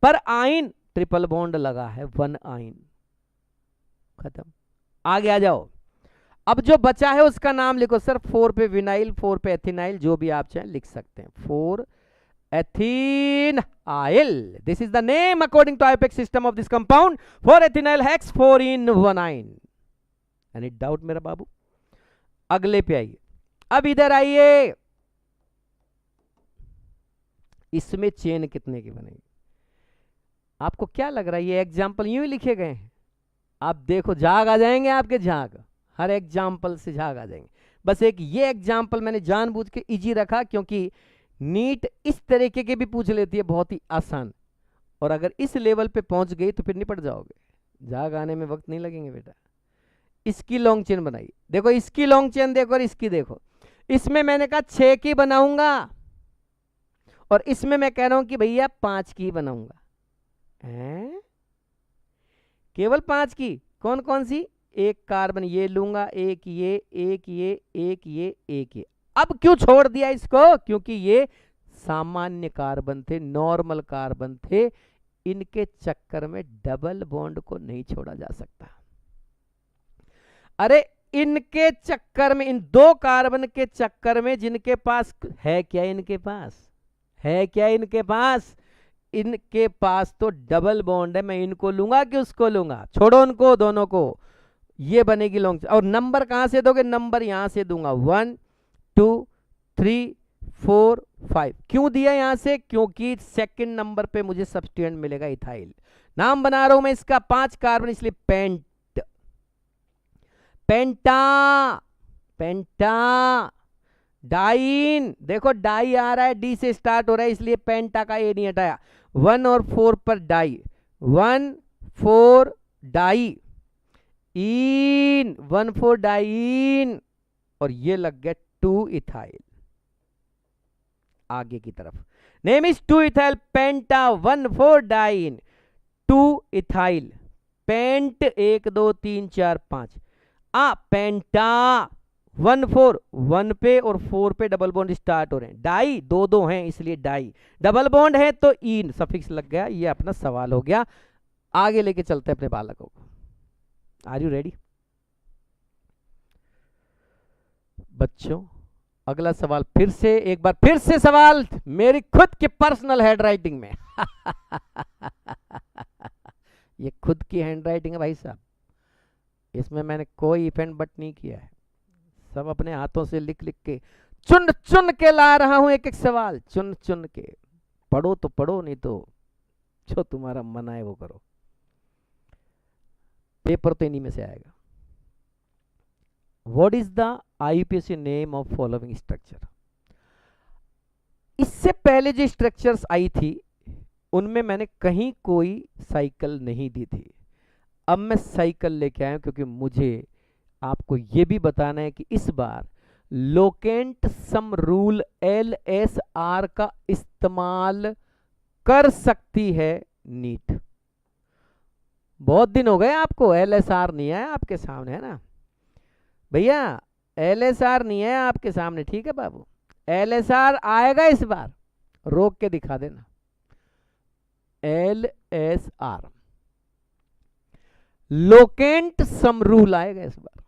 पर आइन ट्रिपल बॉन्ड लगा है, 1 आइन, खत्म। आगे आ जाओ, अब जो बचा है उसका नाम लिखो सर, 4 पे विनाइल, 4 पे एथिनाइल, जो भी आप चाहें लिख सकते हैं, 4 ethynyl. This is the name according to IUPAC system of this compound, 4 ethynyl hex 4 en 1 yne. Any doubt मेरा बाबू? अगले पे आइए, अब इधर आइए, इसमें चेन कितने की बनेगी? आपको क्या लग रहा है ये एग्जाम्पल यूं ही लिखे गए हैं? आप देखो झाग आ जाएंगे आपके, झाग, हर एग्जाम्पल से झाग आ जाएंगे। बस एक ये एग्जाम्पल मैंने जानबूझ के इजी रखा, क्योंकि नीट इस तरीके के भी पूछ लेती है, बहुत ही आसान। और अगर इस लेवल पे पहुंच गई तो फिर निपट जाओगे, झाग आने में वक्त नहीं लगेंगे बेटा। इसकी लॉन्ग चेन बनाई, देखो इसकी लॉन्ग चेन देखो और इसकी देखो। इसमें मैंने कहा 6 की बनाऊंगा और इसमें मैं कह रहा हूं कि भैया 5 की बनाऊंगा। केवल 5 की, कौन कौन सी? एक कार्बन ये लूंगा, एक ये, एक ये, एक ये, एक ये। अब क्यों छोड़ दिया इसको? क्योंकि ये सामान्य कार्बन थे, नॉर्मल कार्बन थे, इनके चक्कर में डबल बॉन्ड को नहीं छोड़ा जा सकता। अरे इनके चक्कर में, इन 2 कार्बन के चक्कर में, जिनके पास है क्या, इनके पास है क्या, इनके पास, इनके पास तो डबल बॉन्ड है। मैं इनको लूंगा कि उसको लूंगा? छोड़ो उनको, दोनों को। ये बनेगी लॉन्ग। और नंबर कहां से दोगे? नंबर यहां से दूंगा, 1 2 3 4 5। क्यों दिया यहां से? क्योंकि सेकंड नंबर पे मुझे सब्स्टिट्यूएंट मिलेगा इथाइल। नाम बना रहा हूं मैं इसका 5 कार्बन, इसलिए पेंट, पेंटा, पेंटा। डाइन, देखो डाई आ रहा है, डी से स्टार्ट हो रहा है, इसलिए पेंटा का ए नहीं हटाया। 1 और 4 पर डाई, 1 4 डाई, इन 1 4 डाइन, और ये लग गया 2 इथाइल। आगे की तरफ name is 2 ethyl penta 1 4 diene 2 ethyl. Pent 1 2 3 4 5 penta 1 4 1 पे और 4 पे डबल बॉन्ड स्टार्ट हो रहे हैं। डाई 2 2 हैं, इसलिए डाई। डबल बॉन्ड है तो इन सफिक्स लग गया। ये अपना सवाल हो गया। आगे लेके चलते हैं अपने बालकों को। आर यू रेडी बच्चों? अगला सवाल फिर से, एक बार फिर से सवाल मेरी खुद की पर्सनल हैंडराइटिंग में। ये खुद की हैंडराइटिंग है भाई साहब, इसमें मैंने कोई इफेंट बट नहीं किया है। सब अपने हाथों से लिख लिख के, चुन चुन के ला रहा हूं एक एक सवाल, चुन चुन के। पढ़ो तो पढ़ो, नहीं तो जो तुम्हारा मन आए वो करो। पेपर तो इन्हीं में से आएगा। What is the आईयूपीएससी name of following structure? इससे पहले जो स्ट्रक्चर्स आई थी उनमें मैंने कहीं कोई साइकिल नहीं दी थी। अब मैं साइकिल लेके आया हूं, क्योंकि मुझे आपको यह भी बताना है कि इस बार लोकेंट सम रूल LSR का इस्तेमाल कर सकती है नीट। बहुत दिन हो गए आपको, LSR नहीं है आपके सामने, है ना भैया? LSR नहीं है आपके सामने, ठीक है बाबू? LSR आएगा इस बार, रोक के दिखा देना। LSR लोकेंट सम रूल आएगा इस बार।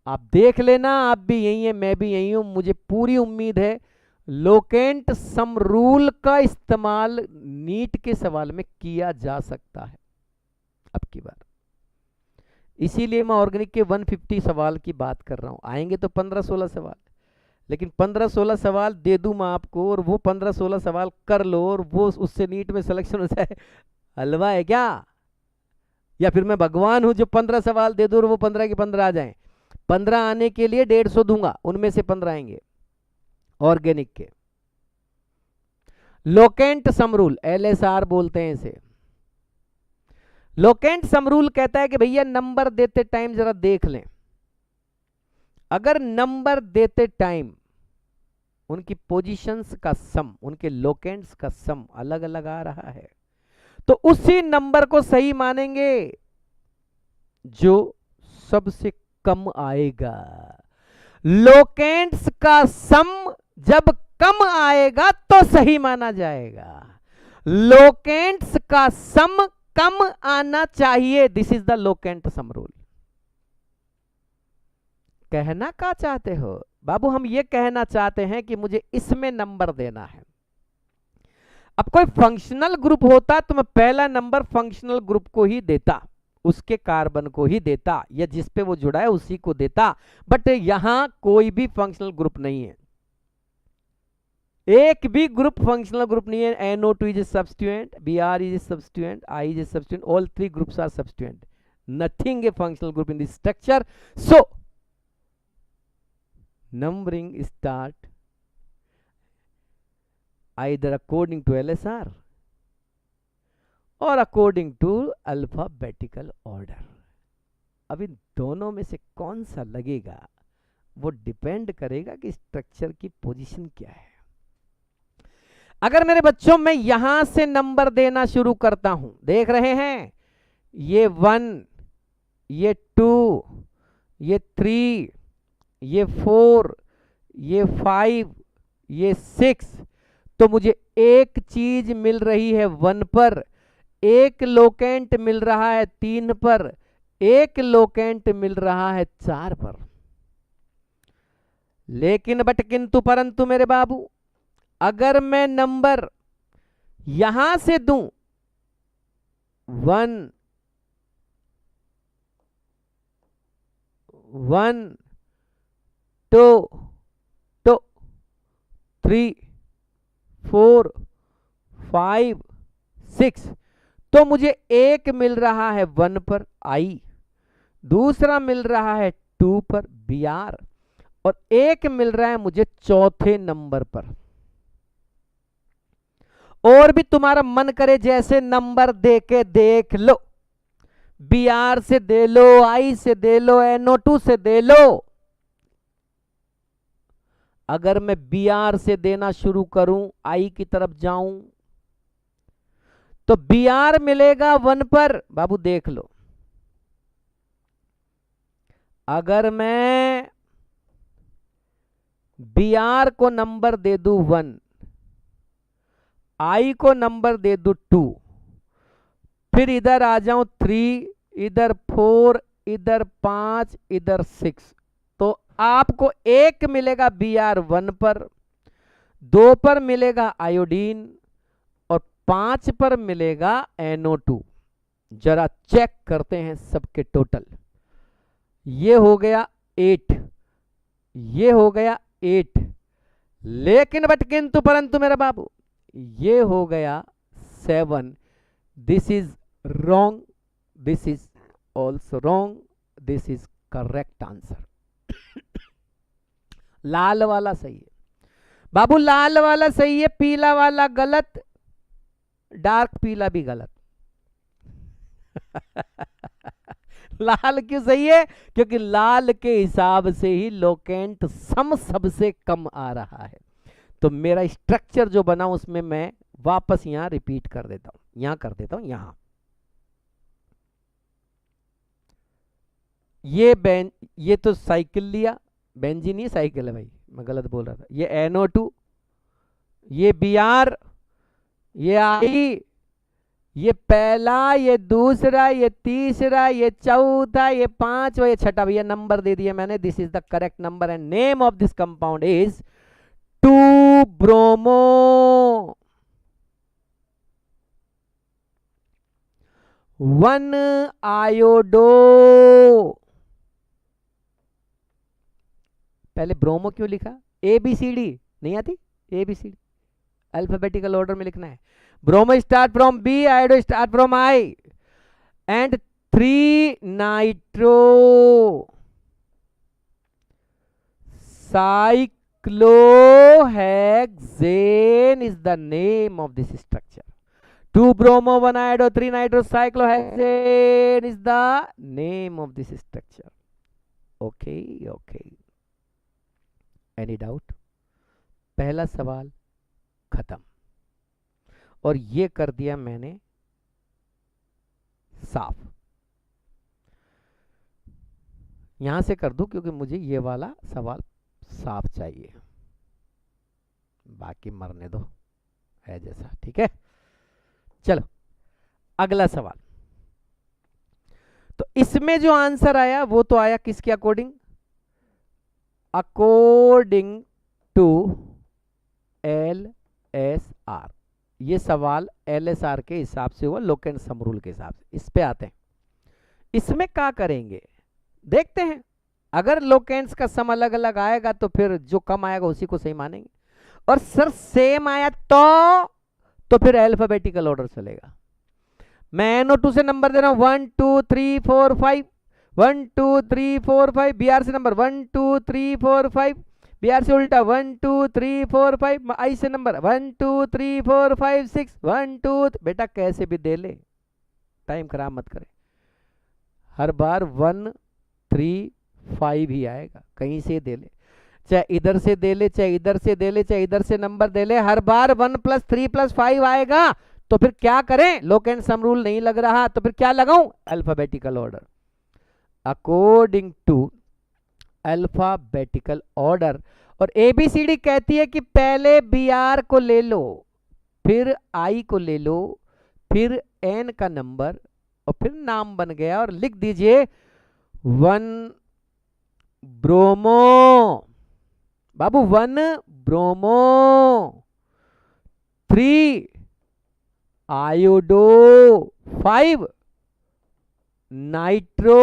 आप देख लेना, आप भी यही है, मैं भी यही हूं। मुझे पूरी उम्मीद है लोकेंट सम रूल का इस्तेमाल नीट के सवाल में किया जा सकता है अब की बार। इसीलिए मैं ऑर्गेनिक के 150 सवाल की बात कर रहा हूं। आएंगे तो 15-16 सवाल, लेकिन 15-16 सवाल दे दूं मैं आपको और वो 15-16 सवाल कर लो और वो उससे नीट में सिलेक्शन हो जाए, हलवा है क्या? या फिर मैं भगवान हूं जो 15 सवाल दे दूं और वो 15 के 15 आ जाएं? 15 आने के लिए 150 दूंगा, उनमें से 15 आएंगे ऑर्गेनिक के। लोकेंट सम रूल, LSR बोलते हैं इसे। लोकेंट सम रूल कहता है कि भैया नंबर देते टाइम जरा देख लें, अगर नंबर देते टाइम उनकी पोजीशंस का सम, उनके लोकेंट्स का सम अलग अलग आ रहा है तो उसी नंबर को सही मानेंगे जो सबसे कम आएगा। लोकेंट्स का सम जब कम आएगा तो सही माना जाएगा। लोकेंट्स का सम कम आना चाहिए। This is the locant sum rule. कहना क्या चाहते हो बाबू? हम ये कहना चाहते हैं कि मुझे इसमें नंबर देना है। अब कोई फंक्शनल ग्रुप होता तो मैं पहला नंबर फंक्शनल ग्रुप को ही देता, उसके कार्बन को ही देता, या जिस पे वो जुड़ा है उसी को देता। बट यहां कोई भी फंक्शनल ग्रुप नहीं है, एक भी ग्रुप फंक्शनल ग्रुप नहीं है। NO2 is a substituent, Br is a substituent, I is a substituent, all 3 groups are substituent. Nothing a functional group in this structure. So numbering start either according to LSR और according to alphabetical order. अब इन दोनों में से कौन सा लगेगा वो depend करेगा कि स्ट्रक्चर की पोजीशन क्या है। अगर मेरे बच्चों मैं यहां से नंबर देना शुरू करता हूं, देख रहे हैं ये 1, ये 2, ये 3, ये 4, ये 5, ये 6, तो मुझे एक चीज मिल रही है 1 पर, एक लोकेंट मिल रहा है 3 पर, एक लोकेंट मिल रहा है 4 पर। लेकिन बट किंतु परंतु मेरे बाबू, अगर मैं नंबर यहां से दूं 1 1 2 2 3 4 5 6, तो मुझे एक मिल रहा है 1 पर आई, दूसरा मिल रहा है 2 पर BR, और एक मिल रहा है मुझे चौथे नंबर पर। और भी तुम्हारा मन करे जैसे नंबर दे के देख लो, BR से दे लो, I से दे लो, NO2 से दे लो। अगर मैं BR से देना शुरू करूं, I की तरफ जाऊं, तो BR मिलेगा 1 पर। बाबू देख लो, अगर मैं BR को नंबर दे दूं 1, I को नंबर दे दूं 2, फिर इधर आ जाऊं 3, इधर 4, इधर 5, इधर 6, तो आपको एक मिलेगा BR 1 पर, 2 पर मिलेगा आयोडीन, और 5 पर मिलेगा NO2। जरा चेक करते हैं सबके टोटल। ये हो गया 8, ये हो गया 8, लेकिन बट किंतु परंतु मेरा बाबू ये हो गया 7। This is wrong, this is also wrong, this is correct answer. लाल वाला सही है बाबू, लाल वाला सही है, पीला वाला गलत, डार्क पीला भी गलत। लाल क्यों सही है? क्योंकि लाल के हिसाब से ही लोकेंट सम सबसे कम आ रहा है। तो मेरा स्ट्रक्चर जो बना उसमें मैं वापस यहां रिपीट कर देता हूं, यहां कर देता हूं। यहां ये तो साइकिल लिया, बेंजीन ही साइकिल है भाई, मैं गलत बोल रहा था। ये NO2, ये BR, ये I, ये पहला, ये दूसरा, ये तीसरा, ये चौथा, ये पांचवा, ये छठा। भैया नंबर दे दिया मैंने, this is the correct number and name of this compound is 2 bromo 1 iodo. पहले ब्रोमो क्यों लिखा? ABCD नहीं आती? ABCD अल्फाबेटिकल ऑर्डर में लिखना है। Bromo start from B, iodo start from I, and 3 nitro cyclohexane is the name of this structure. 2 bromo 1 iodo 3 nitro cyclohexane is the name of this structure. Okay, okay. Any doubt? पहला सवाल खत्म, और ये कर दिया मैंने साफ। यहां से कर दूं क्योंकि मुझे ये वाला सवाल साफ चाहिए, बाकी मरने दो है जैसा। ठीक है, चलो अगला सवाल। तो इसमें जो आंसर आया वो तो आया किसके अकॉर्डिंग? According to LSR। ये सवाल LSR के हिसाब से हुआ, लोकेंट सम रूल के हिसाब से। इस पे आते हैं, इसमें क्या करेंगे देखते हैं। अगर लोकेंट्स का सम अलग अलग आएगा तो फिर जो कम आएगा उसी को सही मानेंगे, और सर सेम आया तो फिर अल्फाबेटिकल ऑर्डर चलेगा। मैं NO2 से नंबर दे रहा हूं 1 2 3 4 5, 1 2 3 4 5। BR से नंबर 1 2 3 4 5, BR से उल्टा 1 2 3 4 5, आई से नंबर 1 2 3 4 5 6 1 2, बेटा कैसे भी दे ले, टाइम खराब मत करे। हर बार 1 3 5 ही आएगा, कहीं से दे ले, चाहे इधर से दे ले, चाहे इधर से दे ले, चाहे इधर से नंबर दे ले, हर बार 1 + 3 + 5 आएगा। तो फिर क्या करें, लोक एंड सम रूल नहीं लग रहा, तो फिर क्या लगाऊं, alphabetical order, according to alphabetical order. और ABCD कहती है कि पहले BR को ले लो, फिर I को ले लो, फिर N का नंबर, और फिर नाम बन गया। और लिख दीजिए 1 ब्रोमो, बाबू 1 bromo, 3 iodo, 5 nitro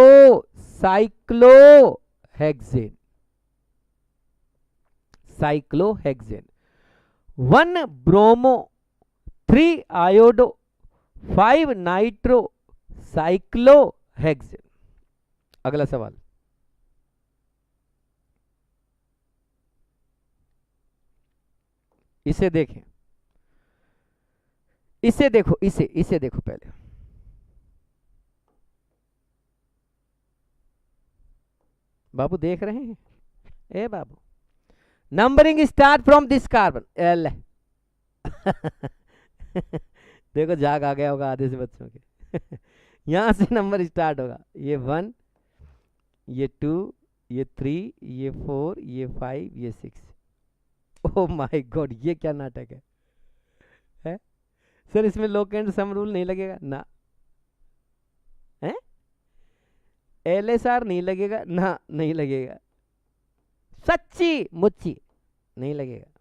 cyclohexane, cyclohexane. 1 bromo, 3 iodo, 5 nitro cyclohexane. अगला सवाल, इसे देखें, इसे देखो, इसे देखो पहले। बाबू देख रहे हैं, ए बाबू, numbering start from this carbon, एल देखो जाग आ गया होगा आधे से बच्चों के यहां से नंबर स्टार्ट होगा, ये 1, ये 2, ये 3, ये 4, ये 5, ये 6। ओह माय गॉड, ये क्या नाटक है सर, इसमें लोक एंड सम रूल नहीं लगेगा ना, है LSR नहीं लगेगा ना, नहीं लगेगा, सच्ची मुच्ची नहीं लगेगा,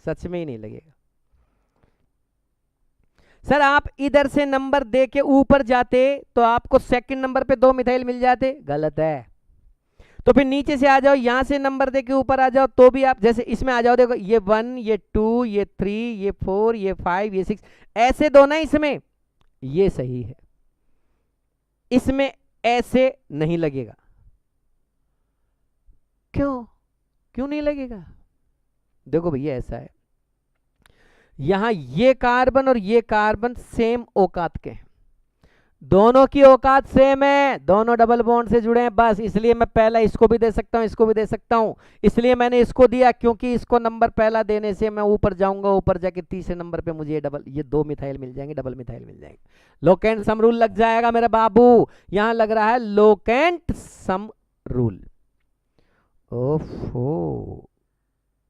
सच में ही नहीं लगेगा। सर आप इधर से नंबर दे के ऊपर जाते तो आपको सेकंड नंबर पे 2 मिथाइल मिल जाते, गलत है। तो फिर नीचे से आ जाओ, यहां से नंबर दे के ऊपर आ जाओ, तो भी आप जैसे इसमें आ जाओ, देखो ये 1, ये 2, ये 3, ये 4, ये 5, ये 6, ऐसे दो ना इसमें, ये सही है, इसमें ऐसे नहीं लगेगा। क्यों नहीं लगेगा, देखो भैया ऐसा है, यहां ये कार्बन और ये कार्बन सेम औकात के हैं, दोनों की औकात सेम है, दोनों डबल बॉन्ड से जुड़े हैं, बस इसलिए मैं पहला इसको भी दे सकता हूं, इसको भी दे सकता हूं, इसलिए मैंने इसको दिया, क्योंकि इसको नंबर पहला देने से मैं ऊपर जाऊंगा, ऊपर जाके तीसरे नंबर पे मुझे ये 2 मिथाइल मिल जाएंगे, डबल मिथाइल मिल जाएंगे, लोक एंड सम रूल लग जाएगा मेरा बाबू। यहां लग रहा है लोक एंड सम रूल, ओफो,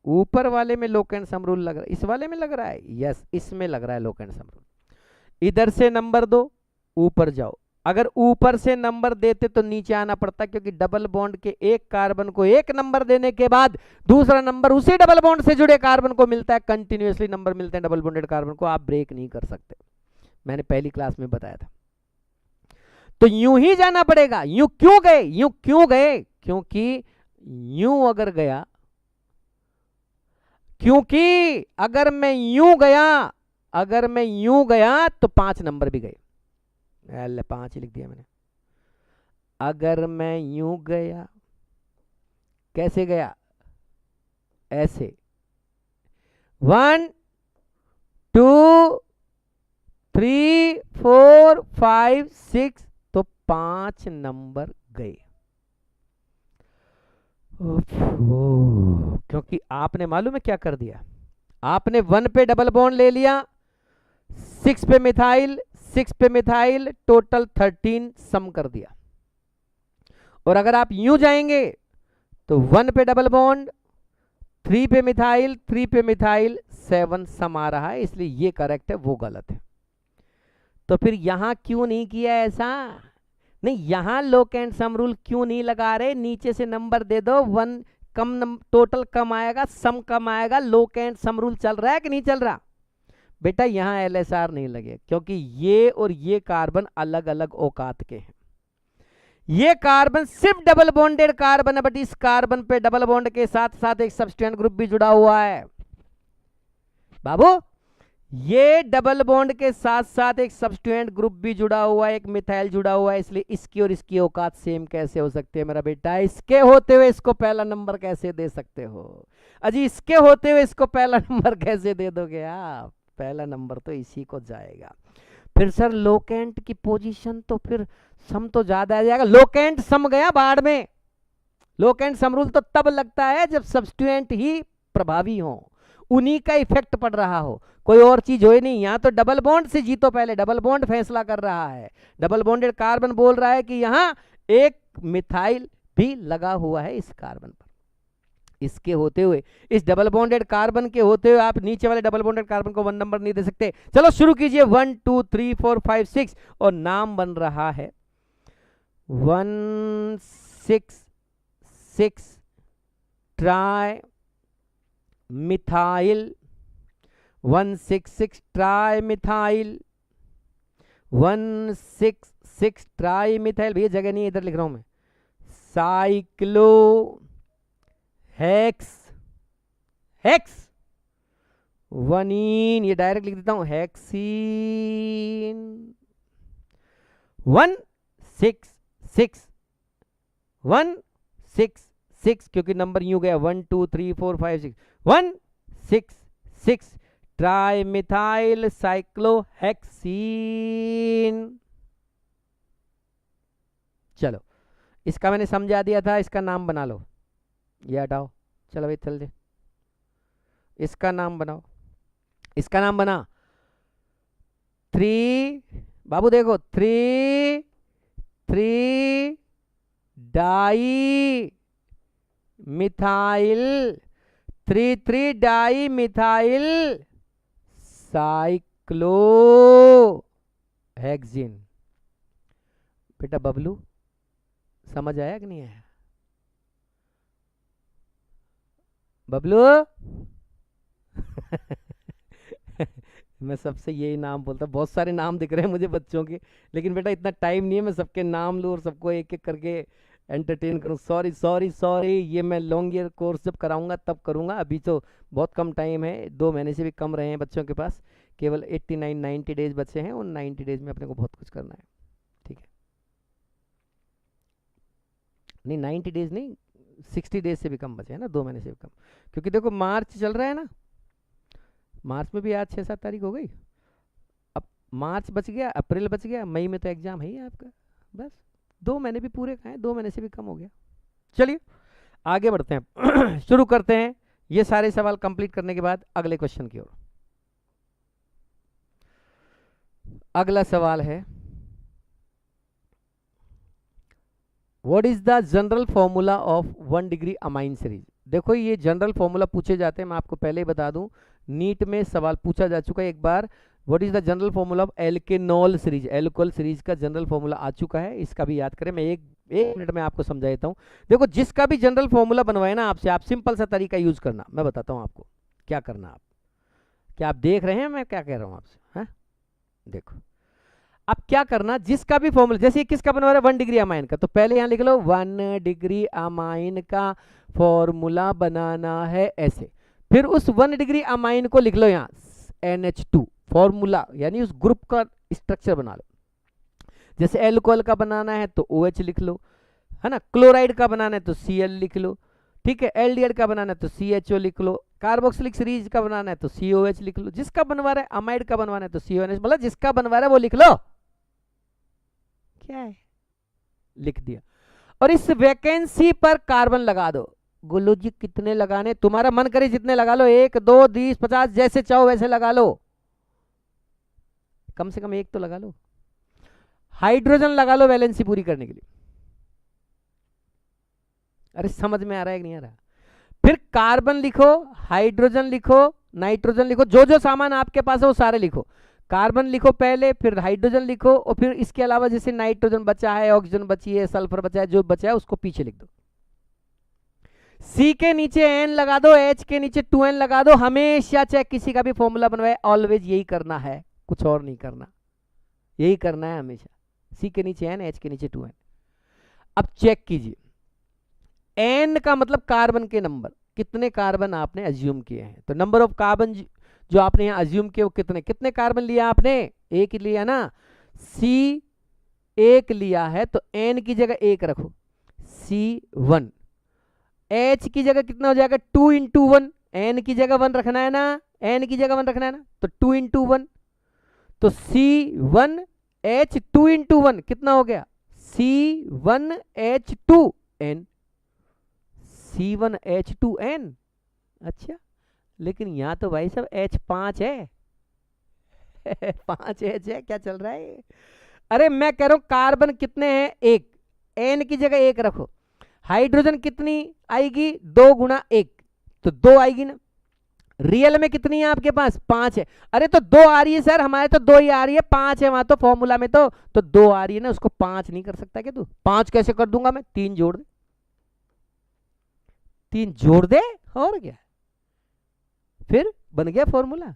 ऊपर वाले में लोक एंड सम रूल लग रहा है, इस वाले में लग रहा है, यस इसमें लग रहा है लोक एंड सम रूल। इधर से नंबर दो, ऊपर जाओ, अगर ऊपर से नंबर देते तो नीचे आना पड़ता, क्योंकि डबल बॉन्ड के एक कार्बन को एक नंबर देने के बाद दूसरा नंबर उसी डबल बॉन्ड से जुड़े कार्बन को मिलता है, कंटिन्यूअसली नंबर मिलते हैं डबल बॉन्डेड कार्बन को, आप ब्रेक नहीं कर सकते, मैंने पहली क्लास में बताया था। तो यूं ही जाना पड़ेगा, यूं क्यों गए, क्योंकि यूं अगर गया, क्योंकि अगर मैं यूं गया तो 5 नंबर भी गए, 5 ही लिख दिया मैंने। अगर मैं यूं गया, कैसे गया, ऐसे 1 2 3 4 5 6, तो 5 नंबर गए, क्योंकि आपने मालूम है क्या कर दिया, आपने 1 पे डबल बॉन्ड ले लिया, 6 पे मिथाइल, 6 पे मिथाइल, टोटल 13 सम कर दिया। और अगर आप यूं जाएंगे तो 1 पे डबल बॉन्ड, 3 पे मिथाइल, 3 पे मिथाइल, 7 सम आ रहा है, इसलिए ये करेक्ट है, वो गलत है। तो फिर यहां क्यों नहीं किया ऐसा, नहीं यहां लोक एंड सम रूल क्यों नहीं लगा रहे, नीचे से नंबर दे दो, 1 कम टोटल कम आएगा, सम कम आएगा, लोक एंड सम रूल चल रहा है कि नहीं चल रहा बेटा। यहां LSR नहीं लगे, क्योंकि ये और ये कार्बन अलग अलग औकात के हैं, ये कार्बन सिर्फ डबल बॉन्डेड कार्बन है, बट इस कार्बन पे डबल बॉन्ड के साथ साथ एक सब्स्टिट्यूएंट ग्रुप भी जुड़ा हुआ है बाबू। ये डबल बॉन्ड के साथ साथ एक सब्स्टिट्यूएंट ग्रुप भी जुड़ा हुआ है, एक मिथाइल जुड़ा हुआ है, इसलिए इसकी और इसकी औकात सेम कैसे हो सकती है मेरा बेटा? इसके होते हुए इसको पहला नंबर कैसे दे सकते हो? अजी इसके होते हुए इसको पहला नंबर कैसे दे दोगे आप? पहला नंबर तो इसी को जाएगा। फिर सर लोकेंट की पोजीशन तो फिर सम तो ज्यादा आ जाएगा। लोकेंट सम गया बाढ़ में। लोकेंट सम रूल तो तब लगता है जब सब्स्टिट्यूएंट ही प्रभावी हो, उन्हीं का इफेक्ट पड़ रहा हो, कोई और चीज हो ही नहीं। यहां तो डबल बॉन्ड से जीतो पहले, डबल बॉन्ड फैसला कर रहा है। डबल बॉन्डेड कार्बन बोल रहा है कि यहां एक मिथाइल भी लगा हुआ है इस कार्बन पर। इसके होते हुए, इस डबल बॉन्डेड कार्बन के होते हुए आप नीचे वाले डबल बॉन्डेड कार्बन को 1 नंबर नहीं दे सकते। चलो शुरू कीजिए, 1 2 3 4 5 6 और नाम बन रहा है 166 tri methyl, 166 tri methyl, 166 tri methyl. भैया जगह नहीं है, इधर लिख रहा हूं मैं। साइक्लो हेक्स वनीन, ये डायरेक्ट लिख देता हूं, हेक्सीन। 166 क्योंकि नंबर यूं गया 1 2 3 4 5 6, 166 ट्राई मिथाइल साइक्लोहेक्सीन। चलो इसका मैंने समझा दिया था, इसका नाम बना लो। ये हटाओ, चलो भाई चल दे, इसका नाम बनाओ। इसका नाम बना 3, बाबू देखो 3 di methyl, 3 di methyl cyclohexene. बेटा बबलू समझ आया कि नहीं आया? बबलू मैं सबसे यही नाम बोलता, बहुत सारे नाम दिख रहे हैं मुझे बच्चों के, लेकिन बेटा इतना टाइम नहीं है मैं सबके नाम लूँ और सबको एक एक करके एंटरटेन करूँ। सॉरी सॉरी सॉरी, ये मैं लॉन्ग ईयर कोर्स जब कराऊंगा तब करूंगा, अभी तो बहुत कम टाइम है, 2 महीने से भी कम रहे हैं बच्चों के पास, केवल 89-90 डेज बचे हैं। उन 90 डेज में अपने को बहुत कुछ करना है, ठीक है? नहीं 90 डेज नहीं, 60 डेज से भी कम बचे हैं ना, 2 महीने से भी कम, क्योंकि देखो मार्च चल रहा है ना, मार्च में भी आज 6-7 तारीख हो गई, अब मार्च बच गया, अप्रैल बच गया, मई में तो एग्जाम है ही आपका, बस 2 महीने भी पूरे खाए, 2 महीने से भी कम हो गया। चलिए आगे बढ़ते हैं शुरू करते हैं ये सारे सवाल कंप्लीट करने के बाद अगले क्वेश्चन की ओर। अगला सवाल है, what is the general formula of 1 degree amine series? देखो ये जनरल फॉर्मूला पूछे जाते हैं, मैं आपको पहले ही बता दूं, नीट में सवाल पूछा जा चुका है एक बार। What is the general formula of alkanol series? Alcohol series का जनरल फॉर्मूला आ चुका है, इसका भी याद करें। मैं एक मिनट में आपको समझा देता हूं। देखो जिसका भी जनरल फॉर्मूला बनवाए ना आपसे, आप सिंपल सा तरीका यूज करना, मैं बताता हूं आपको क्या करना। आप क्या आप देख रहे हैं मैं क्या कह रहा हूं आपसे? है देखो, अब क्या करना, जिसका भी फॉर्मूला, जैसे किसका बनवा रहा है 1 डिग्री अमाइन का, तो पहले यहां लिख लो 1 डिग्री अमाइन का फॉर्मूला बनाना है ऐसे, फिर उस 1 डिग्री अमाइन को लिख लो यहां NH2 फॉर्मूला, यानी उस ग्रुप का स्ट्रक्चर बना लो। जैसे एल्कोहल का बनाना है तो OH लिख लो, है ना, क्लोराइड का बनाना है तो Cl लिख लो, ठीक है, एल्डिहाइड का बनाना है तो CHO लिख लो, कार्बोक्सिलिक सीरीज का बनाना है तो COH लिख लो, जिसका बनवा रहा है अमाइड का बनवाना है तो CONH, मतलब जिसका बनवा रहा है वो लिख लो। क्या है, लिख दिया, और इस वैकेंसी पर कार्बन लगा दो। गुल्लू जी कितने लगाने, तुम्हारा मन करे जितने लगा लो, 1 2 20 50 जैसे चाहो वैसे लगा लो, कम से कम 1 तो लगा लो। हाइड्रोजन लगा लो वैलेंसी पूरी करने के लिए। अरे समझ में आ रहा है कि नहीं आ रहा? फिर कार्बन लिखो, हाइड्रोजन लिखो, नाइट्रोजन लिखो, जो जो सामान आपके पास है वो सारे लिखो। कार्बन लिखो पहले, फिर हाइड्रोजन लिखो, और फिर इसके अलावा जैसे नाइट्रोजन बचा है, ऑक्सीजन बची है, सल्फर बचा है, जो बचा है उसको पीछे लिख दो। C के नीचे N लगा दो, H के नीचे 2N लगा दो। हमेशा चाहे किसी का भी फॉर्मूला बनवाए, ऑलवेज यही करना है, कुछ और नहीं करना, यही करना है हमेशा। C के नीचे N, H के नीचे 2N। अब चेक कीजिए, N का मतलब कार्बन के नंबर, कितने कार्बन आपने एज्यूम किए हैं, तो नंबर ऑफ कार्बन जो आपने यहाँ अज्यूम किए वो कितने कितने कार्बन लिया आपने, एक लिया ना, सी एक लिया है तो एन की जगह एक रखो, C1। H की जगह कितना हो जाएगा 2 इंटू 1, एन की जगह 1 रखना है ना, एन की जगह 1 रखना है ना, तो 2 इंटू 1, तो C1H2 इंटू 1 कितना हो गया C1H2N, C1H2N। अच्छा, लेकिन यहां तो भाई साहब H5 है 5 H है, क्या चल रहा है। अरे मैं कह रहा हूं कार्बन कितने हैं, एक, एन की जगह एक रखो, हाइड्रोजन कितनी आएगी 2 गुना 1, तो 2 आएगी ना, रियल में कितनी है आपके पास 5 है। अरे तो 2 आ रही है सर, हमारे तो 2 ही आ रही है, 5 है वहां तो फॉर्मूला में, तो 2 आ रही है ना, उसको 5 नहीं कर सकता क्या तू, 5 कैसे कर दूंगा मैं, 3 जोड़ दे, 3 जोड़ दे और क्या, फिर बन गया फॉर्मूला।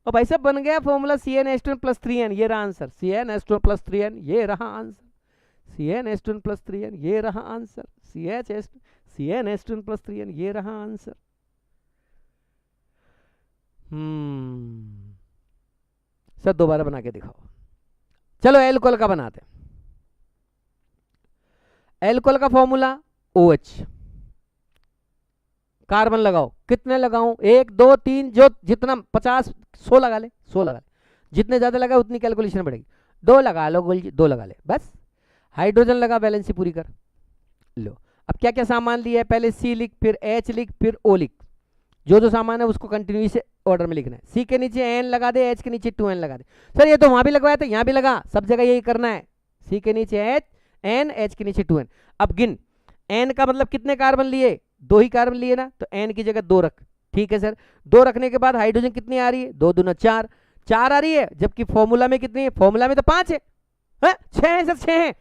और भाई साहब बन गया फॉर्मूला CnH2+3n, ये रहा आंसर, CnH2+3n, ये रहा आंसर, CnH2+3n, ये रहा आंसर, CnH2+3n, ये रहा आंसर। सर दोबारा बना के दिखाओ। चलो एल्कोहल का बनाते हैं। एल्कोहल का फॉर्मूला OH, कार्बन लगाओ, कितने लगाऊं 1 2 3, जो जितना 50 100 लगा ले, 100 लगा ले, जितने ज्यादा लगा उतनी कैलकुलेशन बढ़ेगी, 2 लगा लो, 2 लगा ले बस। हाइड्रोजन लगा, बैलेंसी पूरी कर लो। अब क्या क्या सामान लिया है, पहले C लिख, फिर H लिख, फिर O लिख, जो जो सामान है उसको कंटिन्यूस ऑर्डर में लिखना है। C के नीचे N लगा दे, H के नीचे 2N लगा दे। सर ये तो वहां भी लगवाया था, यहां भी लगा, सब जगह यही करना है, C के नीचे H N, H के नीचे 2N। अब गिन, N का मतलब कितने कार्बन लिए, 2 ही कार्बन लिए ना, तो N की जगह 2 रख, ठीक है सर। 2 रखने के बाद हाइड्रोजन कितनी आ रही है, 2 दूना 4, 4 आ रही है, जबकि फॉर्मूला में कितनी है, फॉर्मूला में तो 5 है, 6 है सर, 6 है,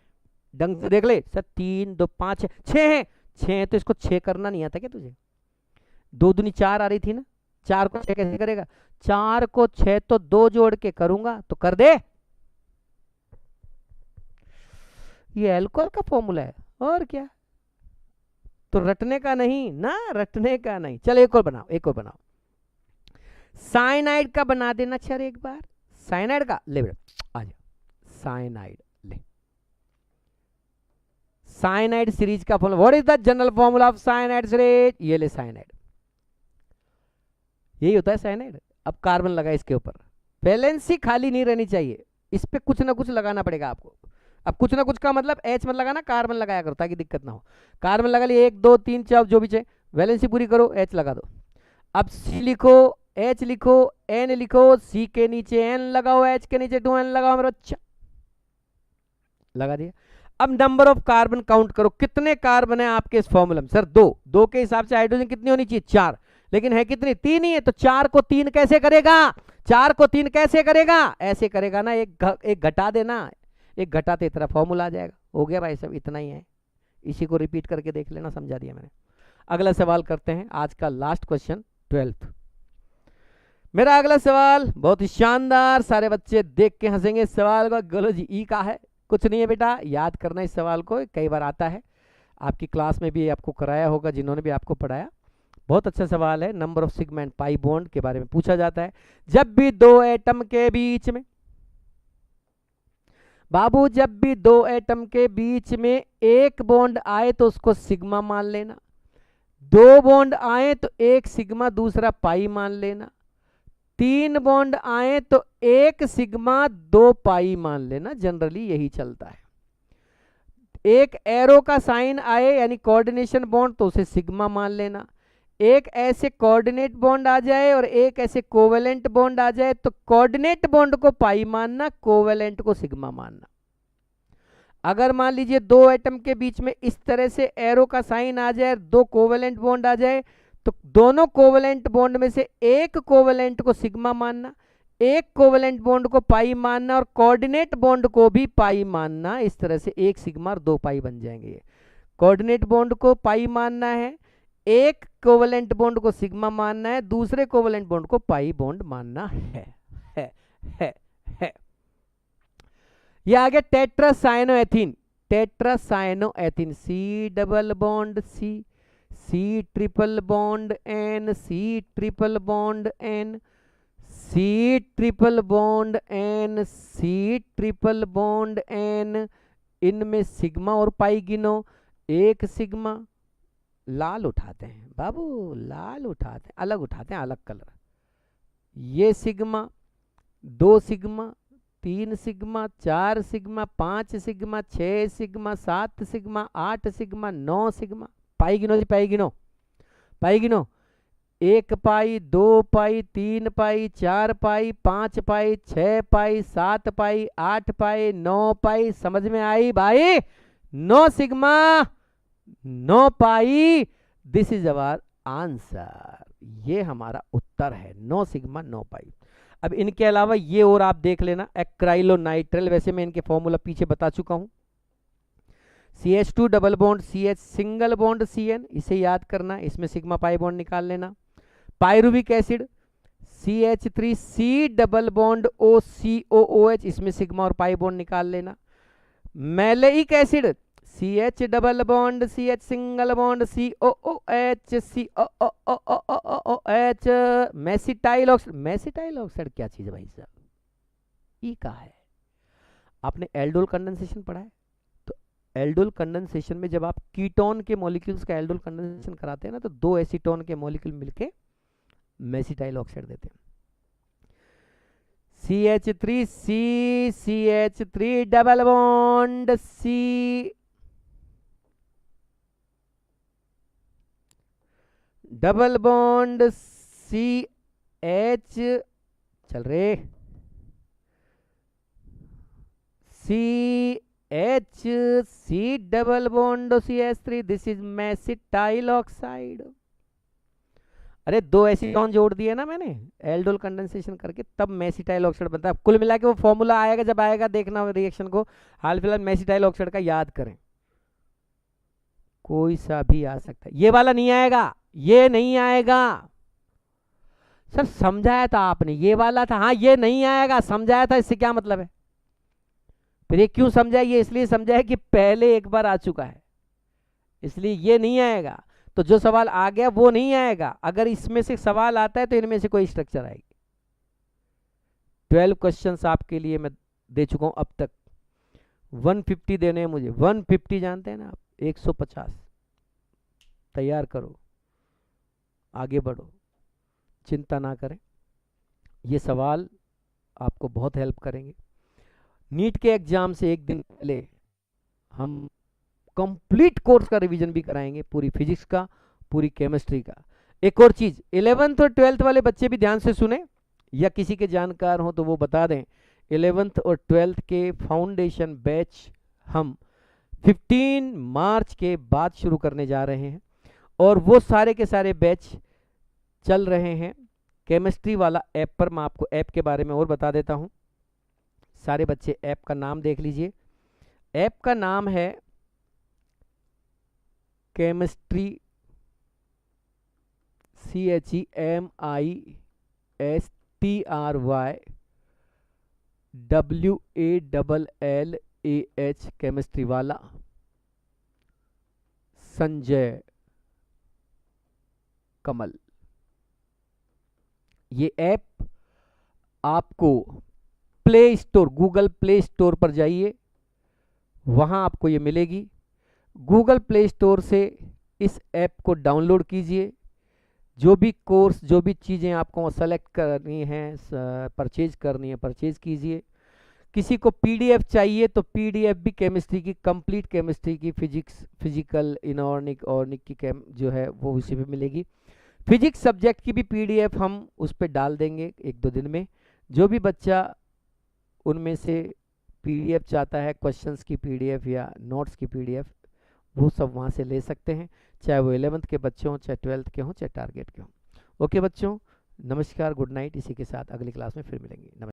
ढंग से देख ले सर, 3 2 5 6 है, 6 है, तो इसको 6 करना नहीं आता क्या तुझे, 2 दूनी 4 आ रही थी ना, 4 को 6 कैसे करेगा, 4 को 6 तो 2 जोड़ के करूंगा, तो कर दे, ये अल्कोहल का फॉर्मूला है और क्या, तो रटने का नहीं ना, रटने का नहीं। चल एक और बनाओ, एक और बनाओ, साइनाइड का बना देना सर एक बार, साइनाइड का ले बेटा, आ जा, साइनाइड ले, साइनाइड सीरीज का formula, what is the general formula of cyanide series, ये ले साइनाइड, यही होता है साइनाइड। अब कार्बन लगा इसके ऊपर, वैलेंसी खाली नहीं रहनी चाहिए, इस पे कुछ ना कुछ लगाना पड़ेगा आपको। अब कुछ ना कुछ का मतलब H मत लगाना, कार्बन लगाया करो ताकि दिक्कत ना हो। कार्बन लगा लिए 1 2 3 4 जो भी चाहिए, वैलेंसी पूरी करो, H लगा दो। अब C लिखो, H लिखो, N लिखो, C के नीचे N लगाओ, H के नीचे 2N लगाओ मेरा, अच्छा लगा दिया। अब नंबर ऑफ कार्बन काउंट करो, कितने कार्बन है आपके इस फॉर्मूला में, सर 2, 2 के हिसाब से हाइड्रोजन कितनी होनी चाहिए 4, लेकिन है कितनी 3 ही है, तो 4 को 3 कैसे करेगा, 4 को 3 कैसे करेगा, ऐसे करेगा ना, एक घटा देना, एक घटाते इतना फॉर्मूला आ जाएगा, हो गया भाई सब, इतना ही है, इसी को रिपीट करके देख लेना, समझा दिया मैंने। अगला सवाल करते हैं, आज का लास्ट क्वेश्चन 12th। मेरा अगला सवाल बहुत ही शानदार, सारे बच्चे देख के हंसेंगे इस सवाल को, गोलो जी ई का है, कुछ नहीं है बेटा, याद करना इस सवाल को, कई बार आता है, आपकी क्लास में भी आपको कराया होगा, जिन्होंने भी आपको पढ़ाया। बहुत अच्छा सवाल है, number of sigma and pi bond के बारे में पूछा जाता है। जब भी 2 एटम के बीच में, बाबू जब भी 2 एटम के बीच में एक बॉन्ड आए तो उसको सिग्मा मान लेना, 2 बॉन्ड आए तो एक सिग्मा दूसरा पाई मान लेना, 3 बॉन्ड आए तो एक सिग्मा 2 पाई मान लेना, जनरली यही चलता है। एक एरो का साइन आए यानी कोऑर्डिनेशन बॉन्ड तो उसे सिग्मा मान लेना, एक ऐसे कोऑर्डिनेट बॉन्ड आ जाए और एक ऐसे कोवेलेंट बॉन्ड आ जाए तो कोऑर्डिनेट बॉन्ड को पाई मानना, कोवेलेंट को सिग्मा मानना। अगर मान लीजिए 2 एटम के बीच में इस तरह से एरो का साइन आ जाए, 2 कोवेलेंट बॉन्ड आ जाए, तो दोनों कोवेलेंट बॉन्ड में से एक कोवेलेंट को सिग्मा मानना, एक कोवेलेंट बॉन्ड को पाई मानना और कोऑर्डिनेट बॉन्ड को भी पाई मानना, इस तरह से एक सिग्मा और 2 पाई बन जाएंगे। कोऑर्डिनेट बॉन्ड को पाई मानना है, एक कोवेलेंट बॉन्ड को सिग्मा मानना है, दूसरे कोवेलेंट बॉन्ड को पाई बॉन्ड मानना है। ये आ गया tetracyanoethene, tetracyanoethene, C double bond C, C triple bond N, C triple bond N, C triple bond N, C triple bond N. इनमें सिग्मा और पाई गिनो। एक सिग्मा, लाल उठाते हैं बाबू, लाल उठाते हैं, अलग उठाते हैं, अलग कलर। ये sigma, 2 sigma, 3 sigma, 4 sigma, 5 sigma, 6 sigma, 7 sigma, 8 sigma, 9 sigma. Pi गिनो जी, पाई गिनो, पाई गिनो। 1 पाई, 2 पाई, 3 पाई, 4 पाई, 5 पाई, 6 पाई, 7 पाई, 8 पाई, 9 पाई। समझ में आई भाई? 9 sigma, 9 pi, this is our answer. ये हमारा उत्तर है, 9 सिग्मा 9 पाई। अब इनके अलावा ये और आप देख लेना, एक्राइलोनाइट्रल, वैसे मैं इनके फॉर्मूला पीछे बता चुका हूं। CH2 double bond CH single bond CN, इसे याद करना, इसमें सिग्मा पाई बॉन्ड निकाल लेना। Pyruvic acid CH3C double bond OCOOH, इसमें सिग्मा और पाई बॉन्ड निकाल लेना। Maleic acid CH double bond CH single bond COOH COOH। Mesityl oxide, mesityl oxide क्या चीज है भाई साहब? ई का है। आपने एल्डोल कंडेंसेशन पढ़ा है? तो एल्डोल कंडेंसेशन में जब आप कीटोन के मॉलिक्यूल्स का एल्डोल कंडेंसेशन कराते हैं ना, तो 2 एसीटोन के मॉलिक्यूल मिलके मेसिटाइल ऑक्साइड देते हैं। CH3C CH3 double bond C double bond CH, चल रे, CH C double bond CH3, this is mesityl oxide. अरे 2 एसीटोन जोड़ दिए ना मैंने एल्डोल कंडेंसेशन करके, तब मेसिटाइल ऑक्साइड बनता है। कुल मिला के वो फॉर्मूला आएगा, जब आएगा देखना रिएक्शन को। हाल फिलहाल मेसिटाइल ऑक्साइड का याद करें, कोई सा भी आ सकता है। ये वाला नहीं आएगा, ये नहीं आएगा सर, समझाया था आपने, ये वाला था। हाँ ये नहीं आएगा, समझाया था, इससे क्या मतलब है? फिर ये क्यों समझाया? ये इसलिए समझाया कि पहले एक बार आ चुका है, इसलिए ये नहीं आएगा। तो जो सवाल आ गया वो नहीं आएगा। अगर इसमें से सवाल आता है तो इनमें से कोई स्ट्रक्चर आएगी। 12 क्वेश्चंस आपके लिए मैं दे चुका हूं अब तक। 150 देने हैं मुझे, 150 जानते हैं ना आप, 150। तैयार करो, आगे बढ़ो, चिंता ना करें, ये सवाल आपको बहुत हेल्प करेंगे। नीट के एग्जाम से एक दिन पहले हम कंप्लीट कोर्स का रिवीजन भी कराएंगे, पूरी फिजिक्स का, पूरी केमिस्ट्री का। एक और चीज, 11th और 12th वाले बच्चे भी ध्यान से सुने, या किसी के जानकार हो तो वो बता दें। 11th और 12th के फाउंडेशन बैच हम 15 मार्च के बाद शुरू करने जा रहे हैं, और वो सारे के सारे बैच चल रहे हैं केमिस्ट्री वाला ऐप पर। मैं आपको ऐप के बारे में और बता देता हूं। सारे बच्चे ऐप का नाम देख लीजिए। ऐप का नाम है केमिस्ट्री, CHEMISTRYWALLAH, केमिस्ट्री वाला संजय कमल। ये ऐप आपको play store, Google play store पर जाइए, वहां आपको ये मिलेगी। गूगल प्ले स्टोर से इस ऐप को डाउनलोड कीजिए। जो भी कोर्स, जो भी चीज़ें आपको सेलेक्ट करनी है, परचेज करनी है, परचेज कीजिए। किसी को पीडीएफ चाहिए तो पीडीएफ भी केमिस्ट्री की, कंप्लीट केमिस्ट्री की, फिजिक्स, फिजिकल, इनऑर्निक, ऑर्निक की जो है वो उसी पे मिलेगी। फिजिक्स सब्जेक्ट की भी पीडीएफ हम उस पर डाल देंगे 1-2 दिन में। जो भी बच्चा उनमें से पीडीएफ चाहता है, क्वेश्चंस की पीडीएफ या नोट्स की पीडीएफ, वो सब वहाँ से ले सकते हैं, चाहे वो 11th के बच्चे हों, चाहे 12th के हों, चाहे टारगेट के हों। ओके बच्चों, नमस्कार, गुड नाइट। इसी के साथ अगली क्लास में फिर मिलेंगे। नमस्कार।